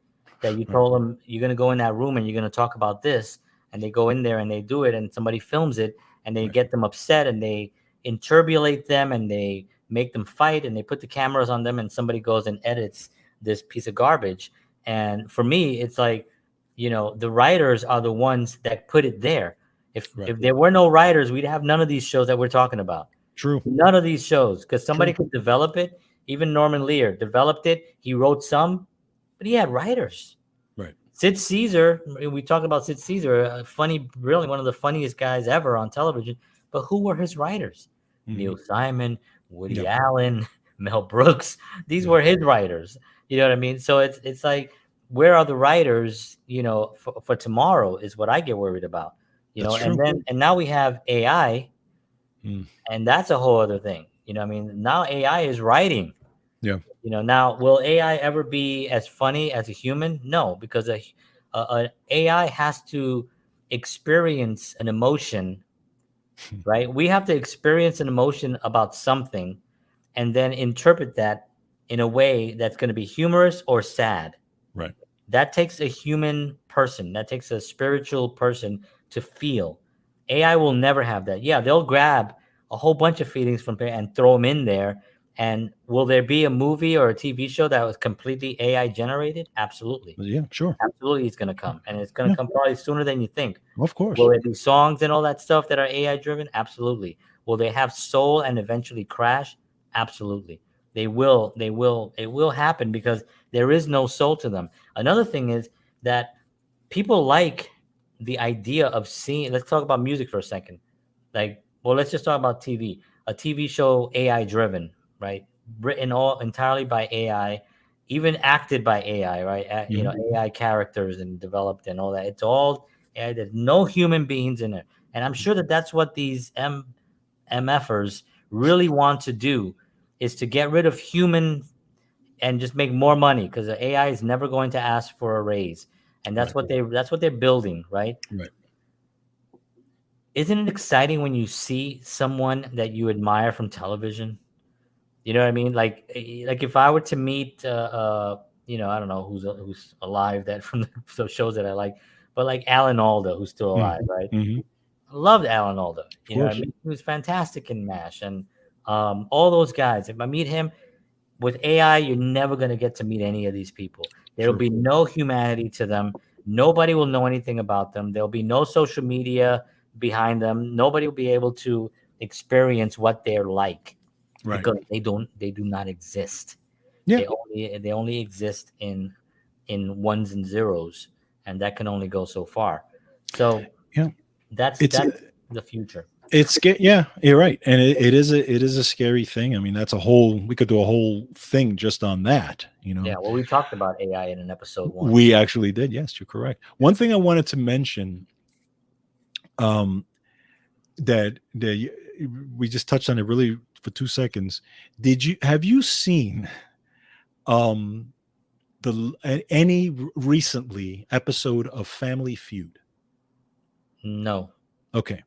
that you right, told them you're going to go in that room and you're going to talk about this, and they go in there and they do it, and somebody films it, and they right, get them upset, and they interbulate them, and they make them fight, and they put the cameras on them, and somebody goes and edits this piece of garbage. And for me, it's like, the writers are the ones that put it there. if right. if there were no writers, we'd have none of these shows that we're talking about. True, None of these shows, because somebody true, could develop it. Even Norman Lear developed it. He wrote some, but he had writers. right. Sid Caesar, we talked about Sid Caesar, funny, really one of the funniest guys ever on television. But who were his writers? Mhm. Neil Simon, Woody Yeah, Allen, Mel Brooks. These yeah, were his writers. You know what I mean? So it's like, where are the writers? For tomorrow is what I get worried about. that's And true. now we have AI, Mm, and that's a whole other thing. I mean, now AI is writing. yeah, Now, will AI ever be as funny as a human? No, because a AI has to experience an emotion, right? We have to experience an emotion about something and then interpret that in a way that's going to be humorous or sad. right, That takes a human person, that takes a spiritual person to feel. AI will never have that. Yeah, they'll grab a whole bunch of feelings from and throw them in there. And will there be a movie or a TV show that was completely AI generated? Absolutely. yeah, sure, Absolutely, it's going to come. And it's going yeah, to come probably sooner than you think. of course, Will there be songs and all that stuff that are AI driven? Absolutely. Will they have soul and eventually crash? Absolutely. They will. They will. It will happen because there is no soul to them. Another thing is that people like the idea of seeing. Let's talk about music for a second. Let's just talk about TV. A TV show AI driven, right? Written all entirely by AI, even acted by AI, right? Mhm. AI characters and developed and all that. It's all AI. There's no human beings in it, and I'm sure that that's what these MFers really want to do, is to get rid of human and just make more money, because the AI is never going to ask for a raise, and Right, that's what they're building, right? right. Isn't it exciting when you see someone that you admire from television? You know what I mean? Like if I were to meet, I don't know who's alive that from those shows that I like, but like Alan Alda, who's still Mm. alive, right? Hmm. I loved Alan Alda. Of You know, I course. mean, he was fantastic in MASH, and all those guys. If I meet him with AI, you're never going to get to meet any of these people. There will True. be no humanity to them. Nobody will know anything about them. There'll be no social media behind them. Nobody will be able to experience what they're like Right. because they do not exist. Yeah. They only exist in ones and zeros, and that can only go so far. So Yeah. that's It's that's the future. yeah, you're right, and it is a scary thing. I mean, that's a whole we could do a whole thing just on that. Yeah, well, we talked about AI in an episode once. We actually did. Yes, you're correct. One thing I wanted to mention, um, that we just touched on it really for 2 seconds. Have you seen um any recently episode of Family Feud? No. Okay,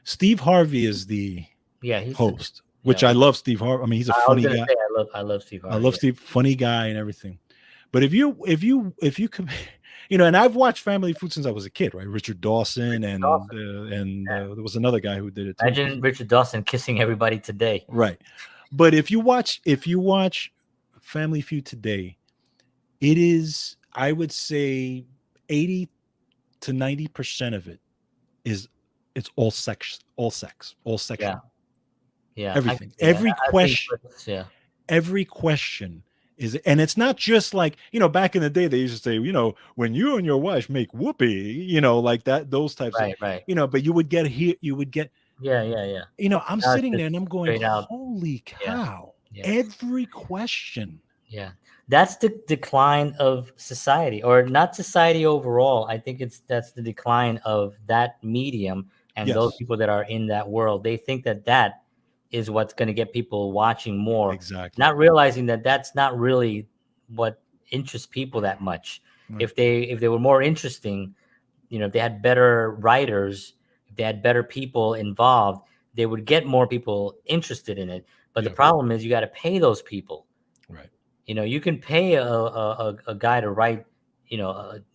Steve Harvey is the Yeah, he's host, yeah. which I love. Steve Harvey. I mean, he's a I was funny gonna guy. say I love Steve I Harvey. love Yeah. Steve, funny guy and everything. But if you can, and I've watched Family Feud since I was a kid, right? Richard Dawson Richard and Dawson. there was another guy who did it too, Imagine Richard Dawson kissing everybody today. right? But if you watch Family Feud today, it is, I would say, 80 to 90% of it is it's all Yeah, sexual, yeah, I can everything, see that. I think, yeah, every question is, and it's not just like, back in the day they used to say, when you and your wife make whoopee, like that, those types of, right, right. but you would get, Yeah, yeah, yeah. I'm Now it's sitting there just and I'm going, straight out. holy Yeah, cow, yeah, every question. yeah. That's the decline of society, or not society overall. I think that's the decline of that medium and those Yes, people that are in that world. They think that is what's going to get people watching more, exactly. not realizing that that's not really what interests people that much. Right. If they were more interesting, if they had better writers, if they had better people involved, they would get more people interested in it. But the Yeah. problem is you got to pay those people. Right. You can pay a guy to write,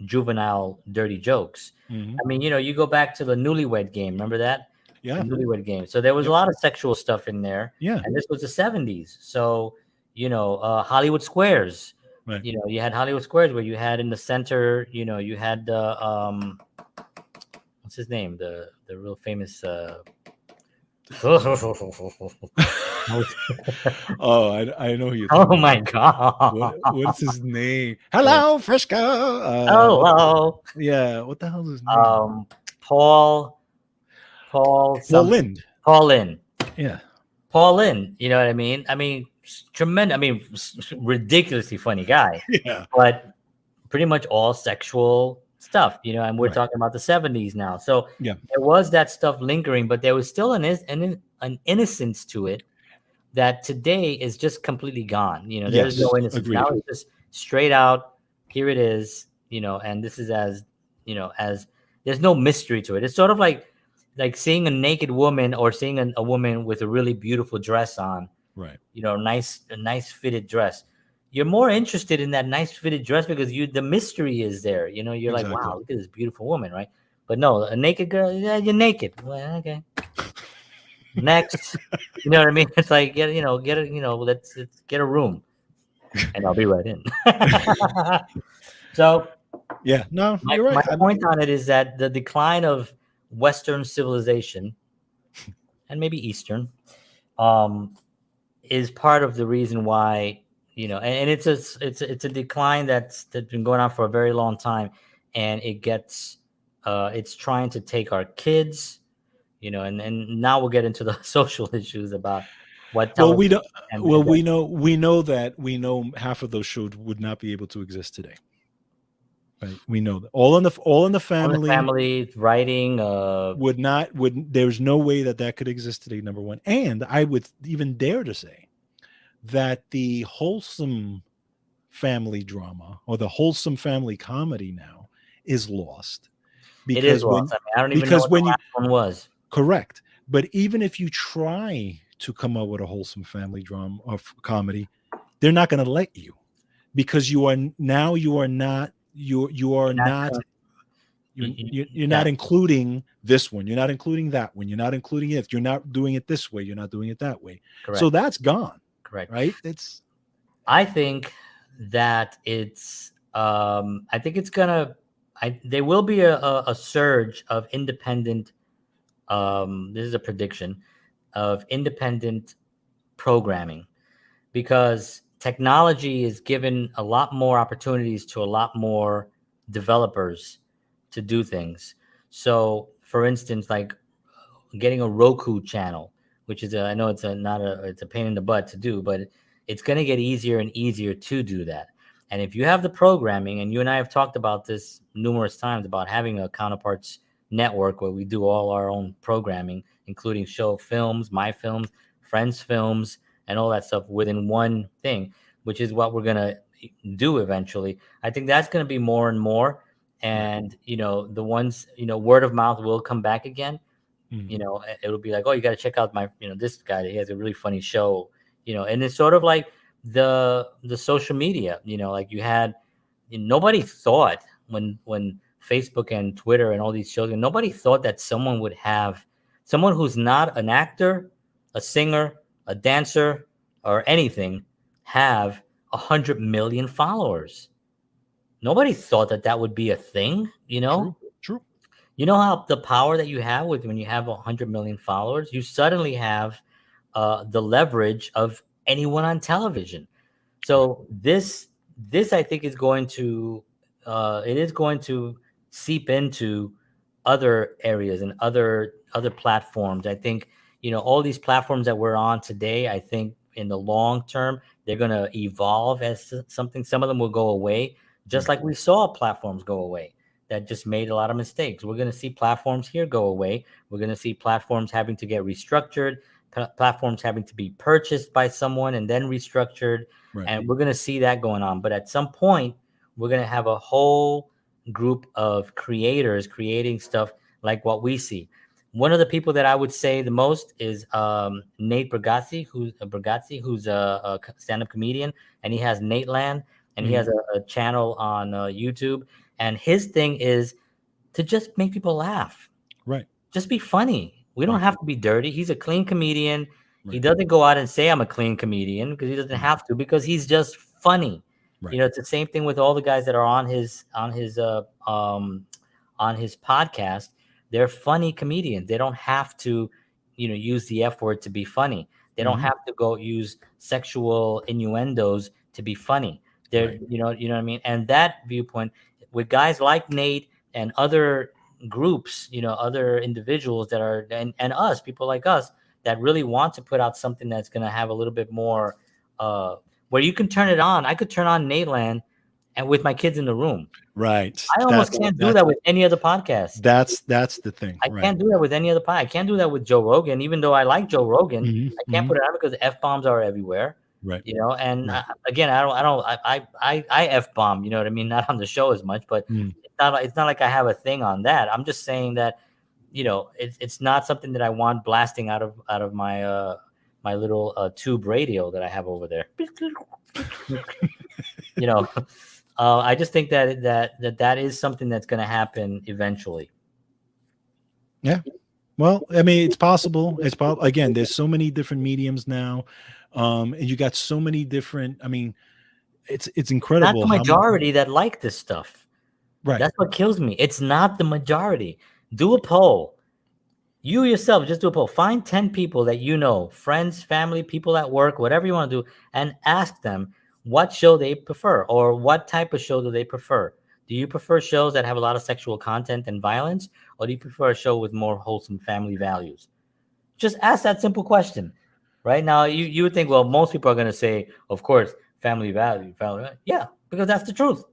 juvenile dirty jokes. Hmm. I mean, you go back to the Newlywed Game. Remember that? The Yeah. Newlywed Game. So there was a Yep. lot of sexual stuff in there, Yeah. and this was the '70s. So Hollywood Squares. Right. You had Hollywood Squares where you had in the center, you had the what's his name, the real famous. Oh, I know who you're Oh talking my about. god! What's his name? Hello, Frisco. Hello. Yeah. What the hell is his name? Paul Paul something. Lind. Paul Lynn. Yeah. Paul Lynn. You know what I mean? I mean, tremendous. I mean, ridiculously funny guy, Yeah. but pretty much all sexual stuff. And we're Right. talking about the '70s now. So Yeah. there was that stuff lingering, but there was still an innocence to it that today is just completely gone. There's Yes. no innocence. Agreed. Now it's just straight out, here it is, and this is as there's no mystery to it. It's sort of like seeing a naked woman or seeing a woman with a really beautiful dress on, Right. a nice fitted dress. You're more interested in that nice fitted dress because the mystery is there. You're like, Exactly. wow, look at this beautiful woman, right? But no, a naked girl, yeah, you're naked. Well, okay. Next, you know what I mean? It's like let's get a room, and I'll be right in. So Yeah. No, my you're right. point on it is that the decline of Western civilization and maybe Eastern is part of the reason why and it's a decline that's been going on for a very long time, and it's trying to take our kids. And now we'll get into the social issues about what Well, television we don't. and Well, we know half of those shows would not be able to exist today. Right. We know that all in the on the family family writing. there's no way that could exist today. Number one, and I would even dare to say that the wholesome family drama or the wholesome family comedy now is lost It is because lost. I mean, I don't even know what the last one was. correct. But even if you try to come up with a wholesome family drama or comedy, they're not going to let you because you are not you are You're not not gonna, you're yeah, not including this one, you're not including that one, you're not including it, you're not doing it this way, you're not doing it that way. So correct, that's gone, correct. right? It's I think that I think it's gonna. There will be a surge of independent. This is a prediction of independent programming because technology is given a lot more opportunities to a lot more developers to do things. So, for instance, like getting a Roku channel, which is I know it's a not a it's a pain in the butt to do, but it's going to get easier and easier to do that. And if you have the programming, and you and I have talked about this numerous times about having a counterparts network where we do all our own programming, including show films, my films, friends' films, and all that stuff within one thing, which is what we're going to do eventually. I think that's going to be more and more. right. And, the ones, word of mouth will come back again. Mhm. It'll be like, oh, you got to check out my, this guy, he has a really funny show. And it's sort of like the social media, like you had, nobody thought when Facebook and Twitter and all these shows, and nobody thought that someone would have someone who's not an actor, a singer, a dancer, or anything have 100 million followers. Nobody thought that that would be a thing. True, true. You know how the power that you have with when you have 100 million followers, you suddenly have the leverage of anyone on television. Right. So this I think is going to it is going to seep into other areas and other platforms. I think all these platforms that we're on today. I think in the long term they're going to evolve as something. Some of them will go away, just Right. like we saw platforms go away that just made a lot of mistakes. We're going to see platforms here go away. We're going to see platforms having to get restructured, platforms having to be purchased by someone and then restructured. Right. And we're going to see that going on. But at some point, we're going to have a whole group of creators creating stuff like what we see. One of the people that I would say the most is Nate who's a stand-up comedian, and he has Nate Land, and he Mhm. has a channel on YouTube. And his thing is to just make people laugh. Right. Just be funny. We don't Right. have to be dirty. He's a clean comedian. He Right. doesn't go out and say I'm a clean comedian because he doesn't Mhm. have to, because he's just funny. Right. It's the same thing with all the guys that are on his podcast. They're funny comedians. They don't have to, use the F word to be funny. They don't Mhm. have to go use sexual innuendos to be funny. They're, Right. what I mean? And that viewpoint with guys like Nate and other groups, other individuals that are, and us, people like us that really want to put out something that's going to have a little bit more, uh, where you can turn it on. I could turn on Nateland and with my kids in the room. Right. I almost can't do that with any other podcast. That's the thing. I Right. can't do that with any other podcast. I can't do that with Joe Rogan, even though I like Joe Rogan. Mhm. I can't Mhm. put it on because F bombs are everywhere. Right. And Right. again, I F bomb. You know what I mean? Not on the show as much, but Mm. it's not like I have a thing on that. I'm just saying that it's not something that I want blasting out of my my little tube radio that I have over there. you know, I just think that is something that's going to happen eventually. Yeah. Well, I mean, it's possible. It's possible. Again, there's so many different mediums now, and you got so many different. I mean, it's Not the incredible how many. majority that like this stuff. Right. That's what kills me. It's not the majority. Do a poll. You yourself just do a poll. Find 10 people that friends, family, people at work, whatever you want to do, and ask them what show they prefer or what type of show do they prefer. Do you prefer shows that have a lot of sexual content and violence, or do you prefer a show with more wholesome family values? Just ask that simple question. Right now, you would think, well, most people are going to say, of course, family. Yeah, because that's the truth.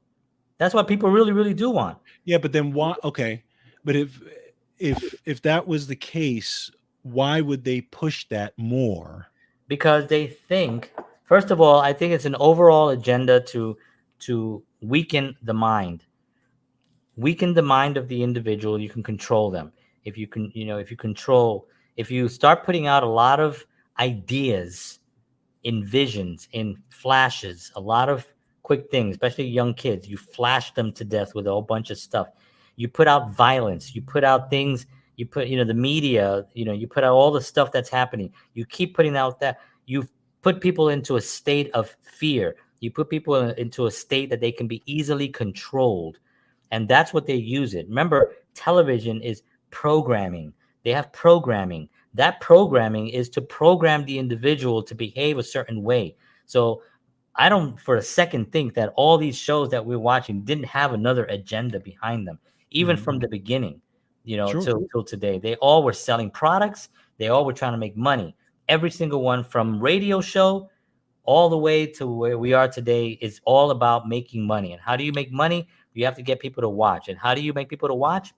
That's what people really, really do want. Yeah, but then why? Okay, but if that was the case, why would they push that more? Because they think, first of all, I think it's an overall agenda to weaken the mind of the individual. You can control them if you can, if you start putting out a lot of ideas in visions, in flashes, a lot of quick things, especially young kids. You flash them to death with a whole bunch of stuff. You put out violence. You put out things. You put, the media. You put out all the stuff that's happening. You keep putting out that. You put people into a state of fear. You put people into a state that they can be easily controlled, and that's what they use it. Remember, television is programming. They have programming. That programming is to program the individual to behave a certain way. So I don't for a second think that all these shows that we're watching didn't have another agenda behind them, even Mhm. from the beginning, Sure. till today. They all were selling products. They all were trying to make money. Every single one, from radio show all the way to where we are today, is all about making money. And how do you make money? You have to get people to watch. And how do you make people to watch?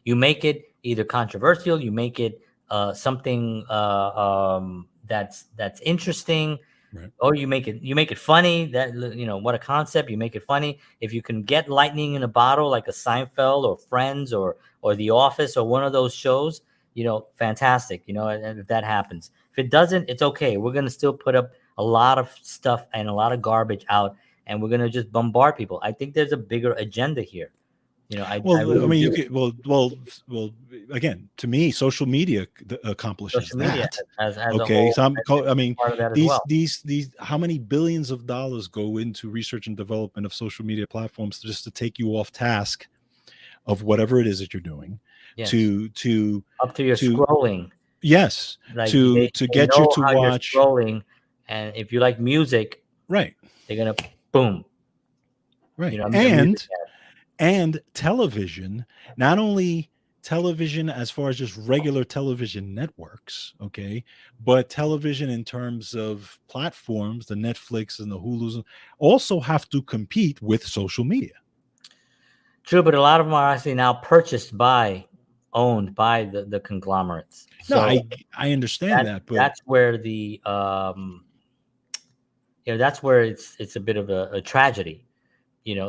You make it either controversial, you make it something that's interesting, Right. or you make it funny. That, what a concept. You make it funny. If you can get lightning in a bottle, like a Seinfeld or Friends or The Office or one of those shows, fantastic. And if that happens, if it doesn't, it's okay. We're gonna still put up a lot of stuff and a lot of garbage out, and we're gonna just bombard people. I think there's a bigger agenda here. I Well, I really mean, you do. could, well. Again, to me, social media accomplishes Social media that. has a Okay, whole, so I think, I mean, part of that as these well. how many billions of dollars go into research and development of social media platforms just to take you off task of whatever it is that you're doing, Yes, to to up to your to scrolling. yes, Like, they to they get you know to how you're watch. scrolling, and if you like music, Right, they're gonna boom. right, A music and ad. television, not only television as far as just regular television networks, okay, but television in terms of platforms, the Netflix and the Hulus, also have to compete with social media. True, but a lot of them are actually now owned by the conglomerates. No, So I understand that that, but that's where the that's where it's a bit of a tragedy.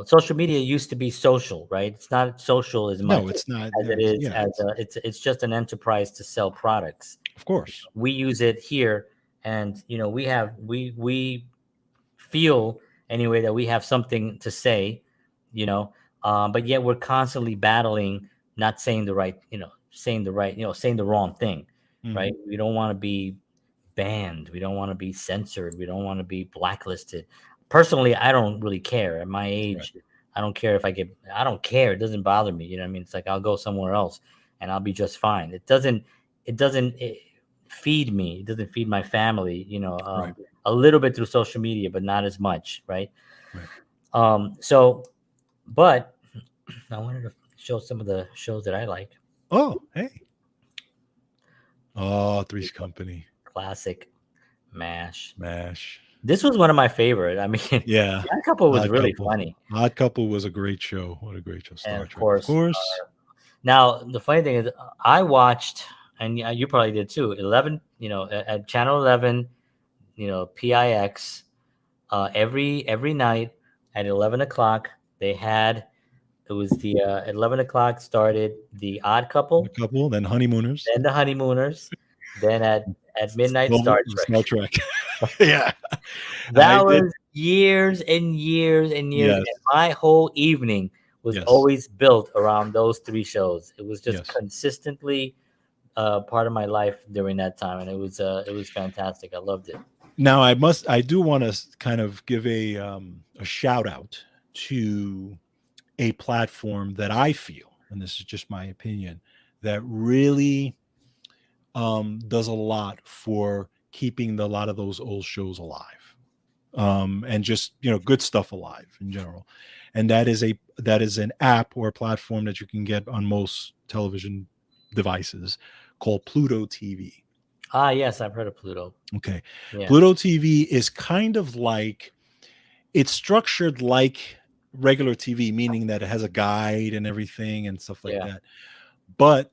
Social media used to be social, right? It's not social as no, much it's not. as it is Yeah, as it's just an enterprise to sell products. of course. We use it here, and we feel anyway that we have something to say, you know but yet we're constantly battling, not saying the right, saying the wrong thing, Hmm. right? We don't want to be banned, we don't want to be censored, we don't want to be blacklisted. Personally, I don't really care at my Right, age. I don't care, it doesn't bother me, what I mean? It's like I'll go somewhere else and I'll be just fine. It doesn't feed me, it doesn't feed my family, right, a little bit through social media, but not as much, right? right. So, but I wanted to show some of the shows that I like. Oh, hey. Oh, Three's Company, Classic MASH. MASH. This was one of my favorite. I mean, Yeah, that couple was Odd really Couple. funny, Odd Couple was a great show. What a great show. and Star of Trek, of course, course. now the funny thing is, I watched, and you probably did too. 11, at Channel 11, PIX, every night at 11 o'clock. They had It was at 11 o'clock started the Odd A Couple, couple, then Honeymooners. then the Honeymooners, then at midnight Star Star Trek. Trek. Yeah, I That did. was years and years and years, Yes, and my whole evening was yes, always built around those three shows. It was just yes. consistently part of my life during that time, and it was fantastic. I loved it. Now I do want to kind of give a shout out to a platform that I feel, and this is just my opinion, that really does a lot for keeping a lot of those old shows alive, and just good stuff alive in general. And that is an app or a platform that you can get on most television devices called Pluto TV. Ah, yes, I've heard of Pluto. Okay, Yeah, Pluto TV is kind of like, it's structured like regular TV, meaning that it has a guide and everything and stuff like yeah, that. But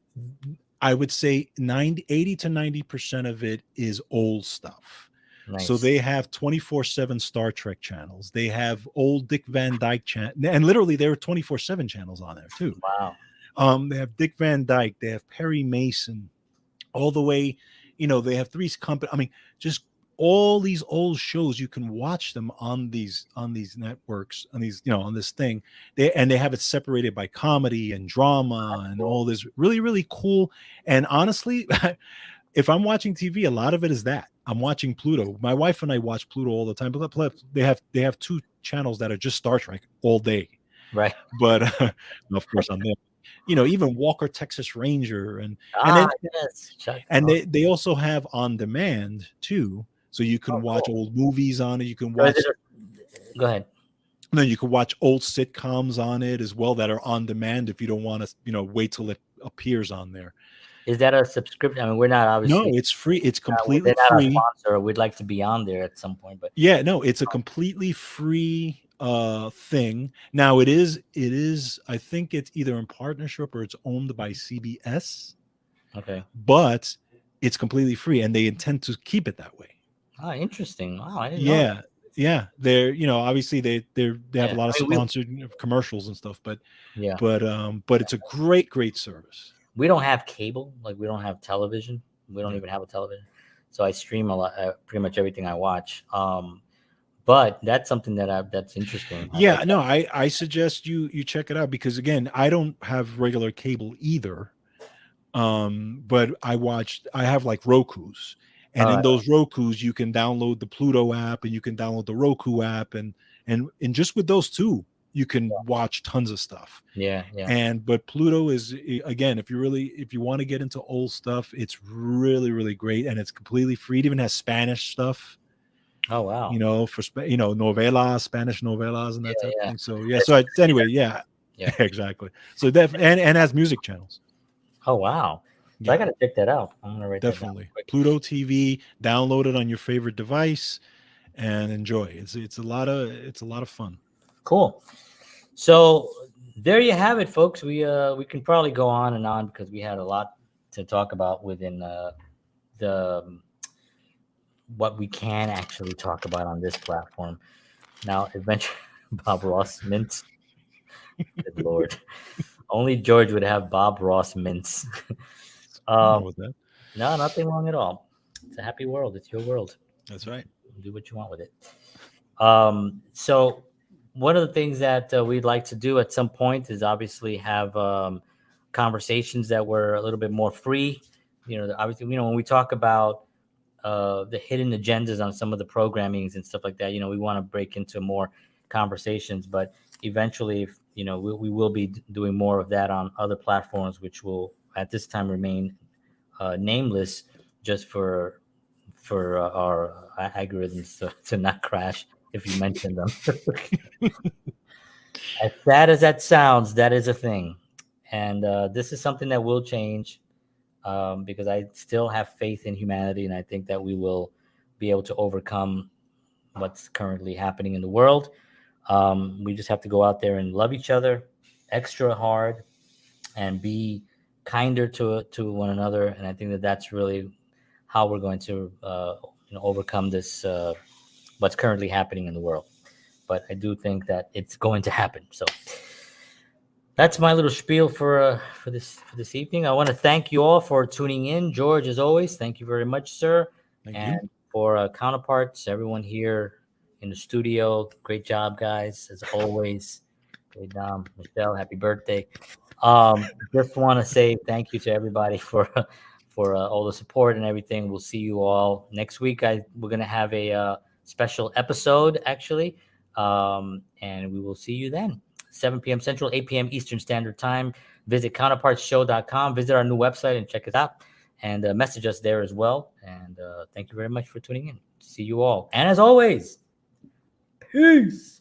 I would say 80 to 90% of it is old stuff. So nice. they have 24/7 Star Trek channels. They have old Dick Van Dyke channel, and literally there are 24/7 channels on there too. Wow. They have Dick Van Dyke, they have Perry Mason, all the way, they have Three's Company. I mean, just all these old shows, you can watch them on these networks, on these, on this thing. They have it separated by comedy and drama and Cool. all this really, really cool. And honestly, if I'm watching TV, a lot of it is that I'm watching Pluto. My wife and I watch Pluto all the time, but they have two channels that are just Star Trek all day. Right. But of course, on them, even Walker Texas Ranger, and Ah, then yes. Chuck. and Oh, they also have on demand too, so you can watch cool. old movies on it. You can So is it watch go ahead. then you can watch old sitcoms on it as well that are on demand if you don't want to wait till it appears on there. Is that a subscription? I mean, we're not No, obviously it's free. It's they're completely not our free. sponsor. We'd like to be on there at some point, but Yeah, no, it's a completely free thing. Now it is I think it's either in partnership or it's owned by CBS, okay. but it's completely free and they intend to keep it that way. Oh, interesting. Wow, I didn't know that. Yeah. Yeah, they're obviously they have Yeah, a lot of I mean, sponsored commercials and stuff, but yeah, but it's a great service. we don't have cable. Like we don't have television. We don't Yeah. even have a television. So I stream a lot, pretty much everything I watch. But that's something that's interesting. I like Yeah, no, I suggest you check it out because again, I don't have regular cable either. But I have like Roku's, that. and All in right. those Roku's you can download the Pluto app and you can download the Roku app, and just with those two you can watch tons of stuff. Yeah, yeah. And but Pluto is, again, if you want to get into old stuff, it's really, really great, and it's completely free. It even has Spanish stuff, Oh wow. for novelas, Spanish novelas, and that Yeah, type of yeah. thing. So yeah, It's so good to see anyway, that. yeah, Yeah. exactly. So and has music channels. Oh wow. So I Yeah, gotta check that out. I'm gonna write that down definitely. quick. Pluto TV, download it on your favorite device and enjoy. It's a lot of fun. Cool. So there you have it, folks. We can probably go on and on because we had a lot to talk about within the what we can actually talk about on this platform. Now, eventually, Bob Ross mints. Good lord, only George would have Bob Ross mints. Nothing wrong um, with that. no, nothing wrong at all. It's a happy world. It's your world. That's right. Do what you want with it. So one of the things that we'd like to do at some point is obviously have conversations that were a little bit more free. Obviously, when we talk about the hidden agendas on some of the programmings and stuff like that, we want to break into more conversations. But eventually, we will be doing more of that on other platforms, which will at this time remain nameless, just for our algorithms to not crash if you mention them. As sad as that sounds, that is a thing, and this is something that will change, because I still have faith in humanity, and I think that we will be able to overcome what's currently happening in the world. We just have to go out there and love each other extra hard and be kinder to one another, and I think that that's really how we're going to overcome this what's currently happening in the world. But I do think that it's going to happen. So that's my little spiel for this evening. I want to thank you all for tuning in. George, as always, thank you very much, sir. Thank you. And for Counterparts, everyone here in the studio, great job, guys, as always. Hey, Dom, Michelle, happy birthday. Just want to say thank you to everybody for all the support and everything. We'll see you all next week. We're gonna have a special episode actually, and we will see you then. 7 p.m. Central, 8 p.m. Eastern Standard Time. Visit counterpartsshow.com. Visit our new website and check us out, and message us there as well. And thank you very much for tuning in. See you all, and as always, peace.